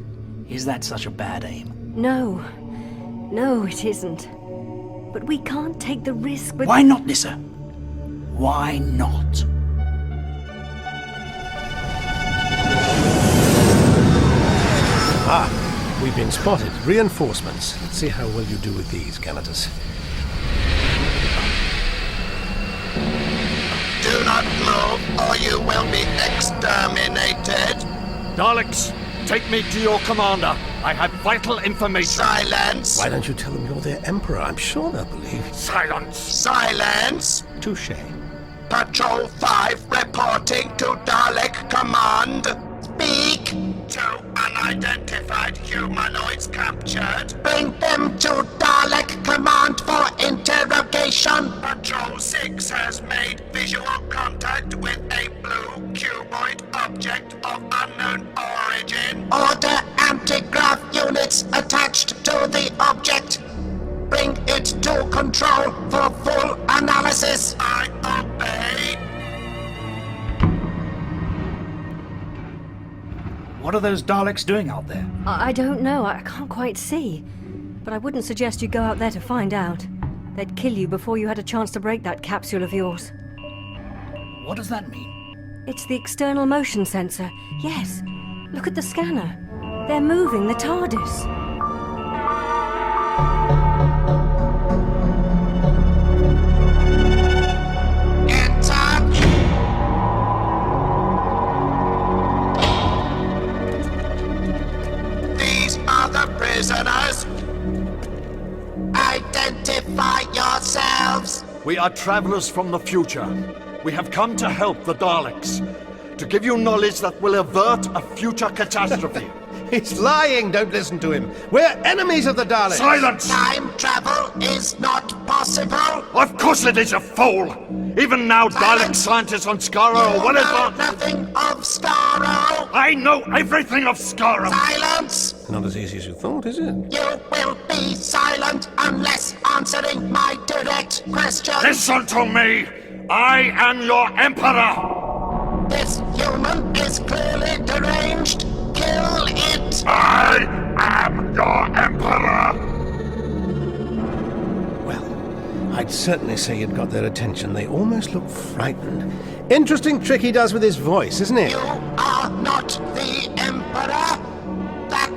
Is that such a bad aim? No, it isn't. But we can't take the risk with... Why not, Nissa? Why not? Ah, we've been spotted. Reinforcements. Let's see how well you do with these, Galatus. Do not move, or you will be exterminated. Daleks, take me to your commander. I have vital information. Silence! Why don't you tell them you're their emperor? I'm sure they'll believe. Silence! Silence! Touché. Patrol 5 reporting to Dalek Command. Speak! 2 unidentified humanoids captured. Bring them to Dalek Command for interrogation. Patrol 6 has made visual contact with a blue cuboid object of unknown origin. Order anti-grav units attached to the object. Bring it to control for full analysis. I obey. What are those Daleks doing out there? I don't know. I can't quite see. But I wouldn't suggest you go out there to find out. They'd kill you before you had a chance to break that capsule of yours. What does that mean? It's the external motion sensor. Yes. Look at the scanner. They're moving the TARDIS. Prisoners, identify yourselves. We are travelers from the future. We have come to help the Daleks, to give you knowledge that will avert a future catastrophe. He's lying! Don't listen to him. We're enemies of the Daleks! Silence! Time travel is not possible. Of course it is, you fool! Even now, Dalek scientists on Skaro are well advanced. Nothing of Skaro. I know everything of Skaro. Silence! Not as easy as you thought, is it? You will be silent unless answering my direct question. Listen to me! I am your Emperor! This human is clearly deranged. Kill it! I am your Emperor! Well, I'd certainly say you'd got their attention. They almost look frightened. Interesting trick he does with his voice, isn't it? You are not the Emperor. That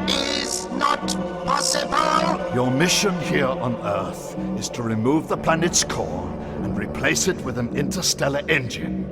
is not possible. Your mission here on Earth is to remove the planet's core and replace it with an interstellar engine.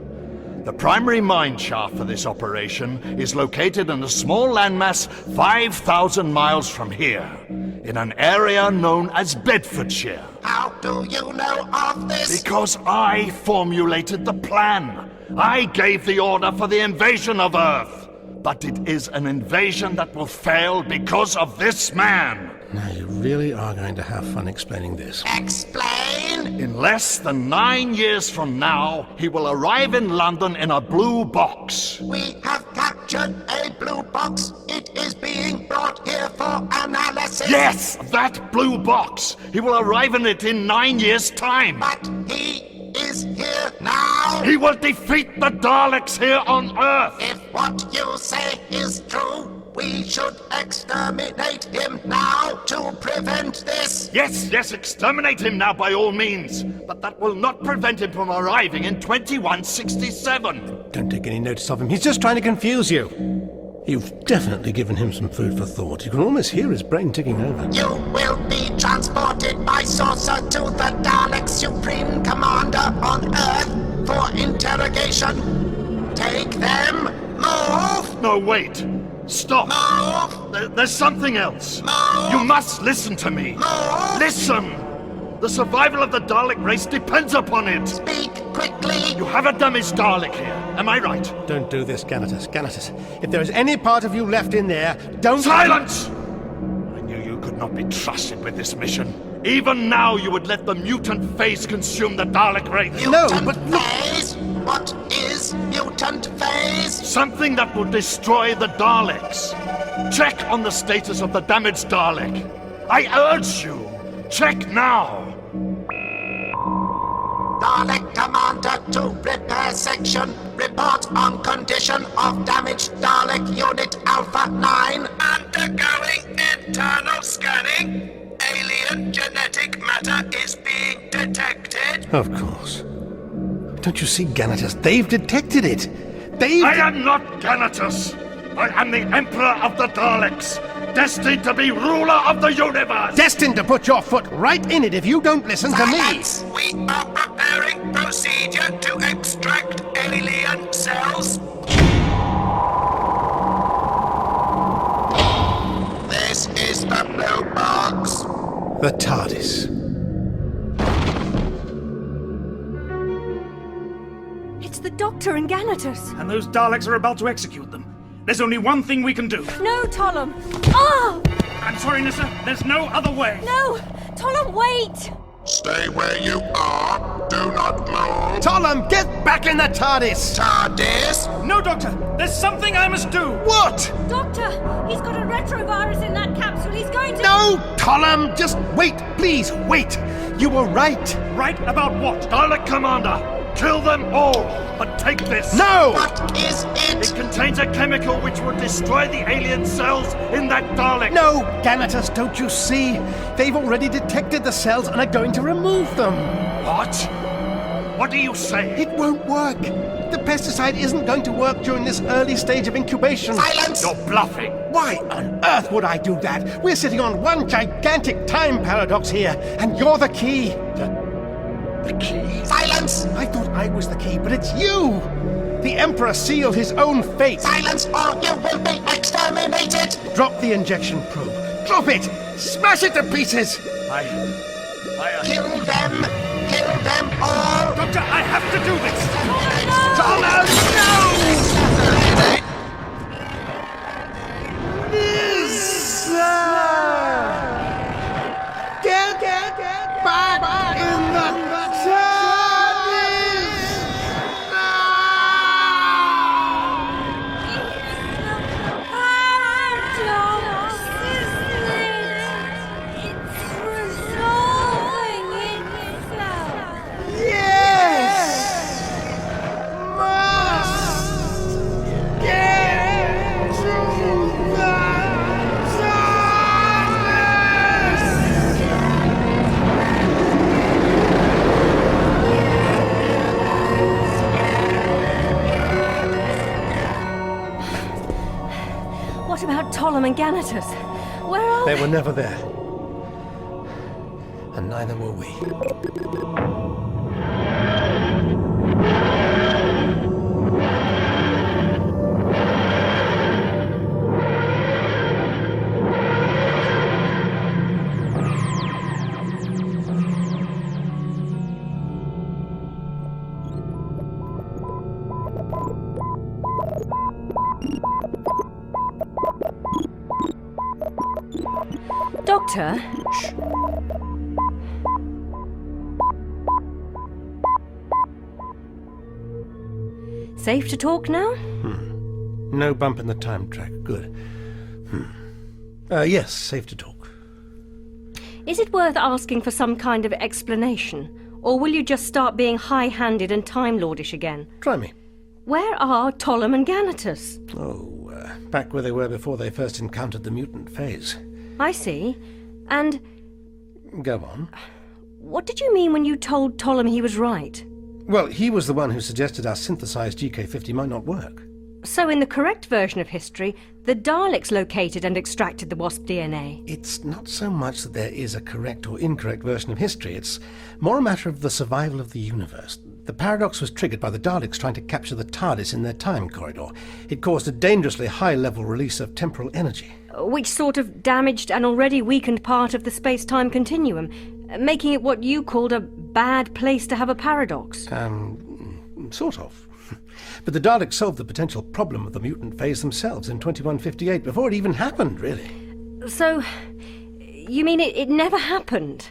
The primary mine shaft for this operation is located in a small landmass 5,000 miles from here, in an area known as Bedfordshire. How do you know of this? Because I formulated the plan. I gave the order for the invasion of Earth. But it is an invasion that will fail because of this man. Now you really are going to have fun explaining this. Explain? In less than 9 years from now, he will arrive in London in a blue box. We have captured a blue box. It is being brought here for analysis. Yes, that blue box. He will arrive in it in 9 years' time. But he is here now. He will defeat the Daleks here on Earth. If what you say is true, we should exterminate him now to prevent this. Yes, exterminate him now by all means. But that will not prevent him from arriving in 2167. Don't take any notice of him. He's just trying to confuse you. You've definitely given him some food for thought. You can almost hear his brain ticking over. You will be transported by saucer to the Dalek Supreme Commander on Earth for interrogation. Take them. Move. No, wait. Stop. Move. There's something else. Move. You must listen to me. Move. Listen. The survival of the Dalek race depends upon it. Speak quickly. You have a dummy's Dalek here. Am I right? Don't do this, Galatus. Galatus, if there is any part of you left in there, don't... Silence! I knew you could not be trusted with this mission. Even now you would let the Mutant Phase consume the Dalek race. Mutant Phase? What Mutant Phase? Something that will destroy the Daleks. Check on the status of the damaged Dalek. I urge you, check now. Dalek Commander to repair section. Report on condition of damaged Dalek Unit Alpha 9. Undergoing internal scanning. Alien genetic matter is being detected. Of course. Don't you see, Ganatus? They've detected it. I am not Ganatus. I am the Emperor of the Daleks, destined to be ruler of the universe. Destined to put your foot right in it if you don't listen Silence. to me. We are preparing procedure to extract alien cells. This is the blue box. The TARDIS. It's the Doctor and Ganatus. And those Daleks are about to execute them. There's only one thing we can do. No, Tollum. Oh! I'm sorry, Nissa. There's no other way. No! Tollum, wait! Stay where you are. Do not move. Tollum, get back in the TARDIS! TARDIS? No, Doctor. There's something I must do. What? Doctor, he's got a retrovirus in that capsule. He's going to... No, Tollum, just wait. Please, wait. You were right. Right about what? Dalek Commander, kill them all, but take this. No! What is it? It contains a chemical which will destroy the alien cells in that Dalek. No, Ganatus, don't you see? They've already detected the cells and are going to remove them. What? What do you say? It won't work. The pesticide isn't going to work during this early stage of incubation. Silence! You're bluffing. Why on earth would I do that? We're sitting on one gigantic time paradox here, and you're the key. The key? Silence! I thought I was the key, but it's you! The Emperor sealed his own fate! Silence or you will be exterminated! Drop the injection probe. Drop it! Smash it to pieces! Kill them! Kill them all! Doctor, I have to do this! Thomas, no! Get back in the What about Tollum and Ganatus? Where are They were never there. And neither were we. Doctor? Safe to talk now? No bump in the time track. Good. Yes, safe to talk. Is it worth asking for some kind of explanation? Or will you just start being high-handed and Time Lordish again? Try me. Where are Tollum and Ganatus? Back where they were before they first encountered the mutant phase. I see. And Go on. what did you mean when you told Tollum he was right? Well, he was the one who suggested our synthesized GK50 might not work. So in the correct version of history, the Daleks located and extracted the wasp DNA. It's not so much that there is a correct or incorrect version of history. It's more a matter of the survival of the universe. The paradox was triggered by the Daleks trying to capture the TARDIS in their time corridor. It caused a dangerously high-level release of temporal energy. Which sort of damaged an already weakened part of the space-time continuum, making it what you called a bad place to have a paradox. Sort of. But the Daleks solved the potential problem of the mutant phase themselves in 2158, before it even happened, really. So, you mean it never happened?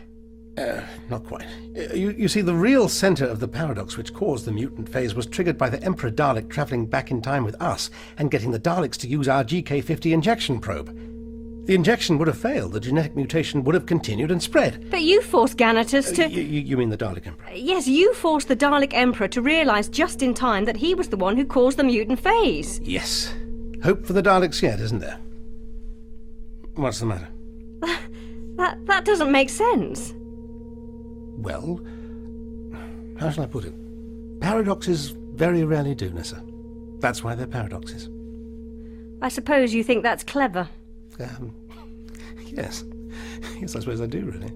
Not quite. You see, the real center of the paradox which caused the mutant phase was triggered by the Emperor Dalek traveling back in time with us and getting the Daleks to use our GK-50 injection probe. The injection would have failed. The genetic mutation would have continued and spread. But you forced Ganatus to... You mean the Dalek Emperor? Yes, you forced the Dalek Emperor to realise just in time that he was the one who caused the mutant phase. Yes. Hope for the Daleks yet, isn't there? What's the matter? That doesn't make sense. Well, how shall I put it? Paradoxes very rarely do, Nissa. That's why they're paradoxes. I suppose you think that's clever. Yes. Yes, I suppose I do, really.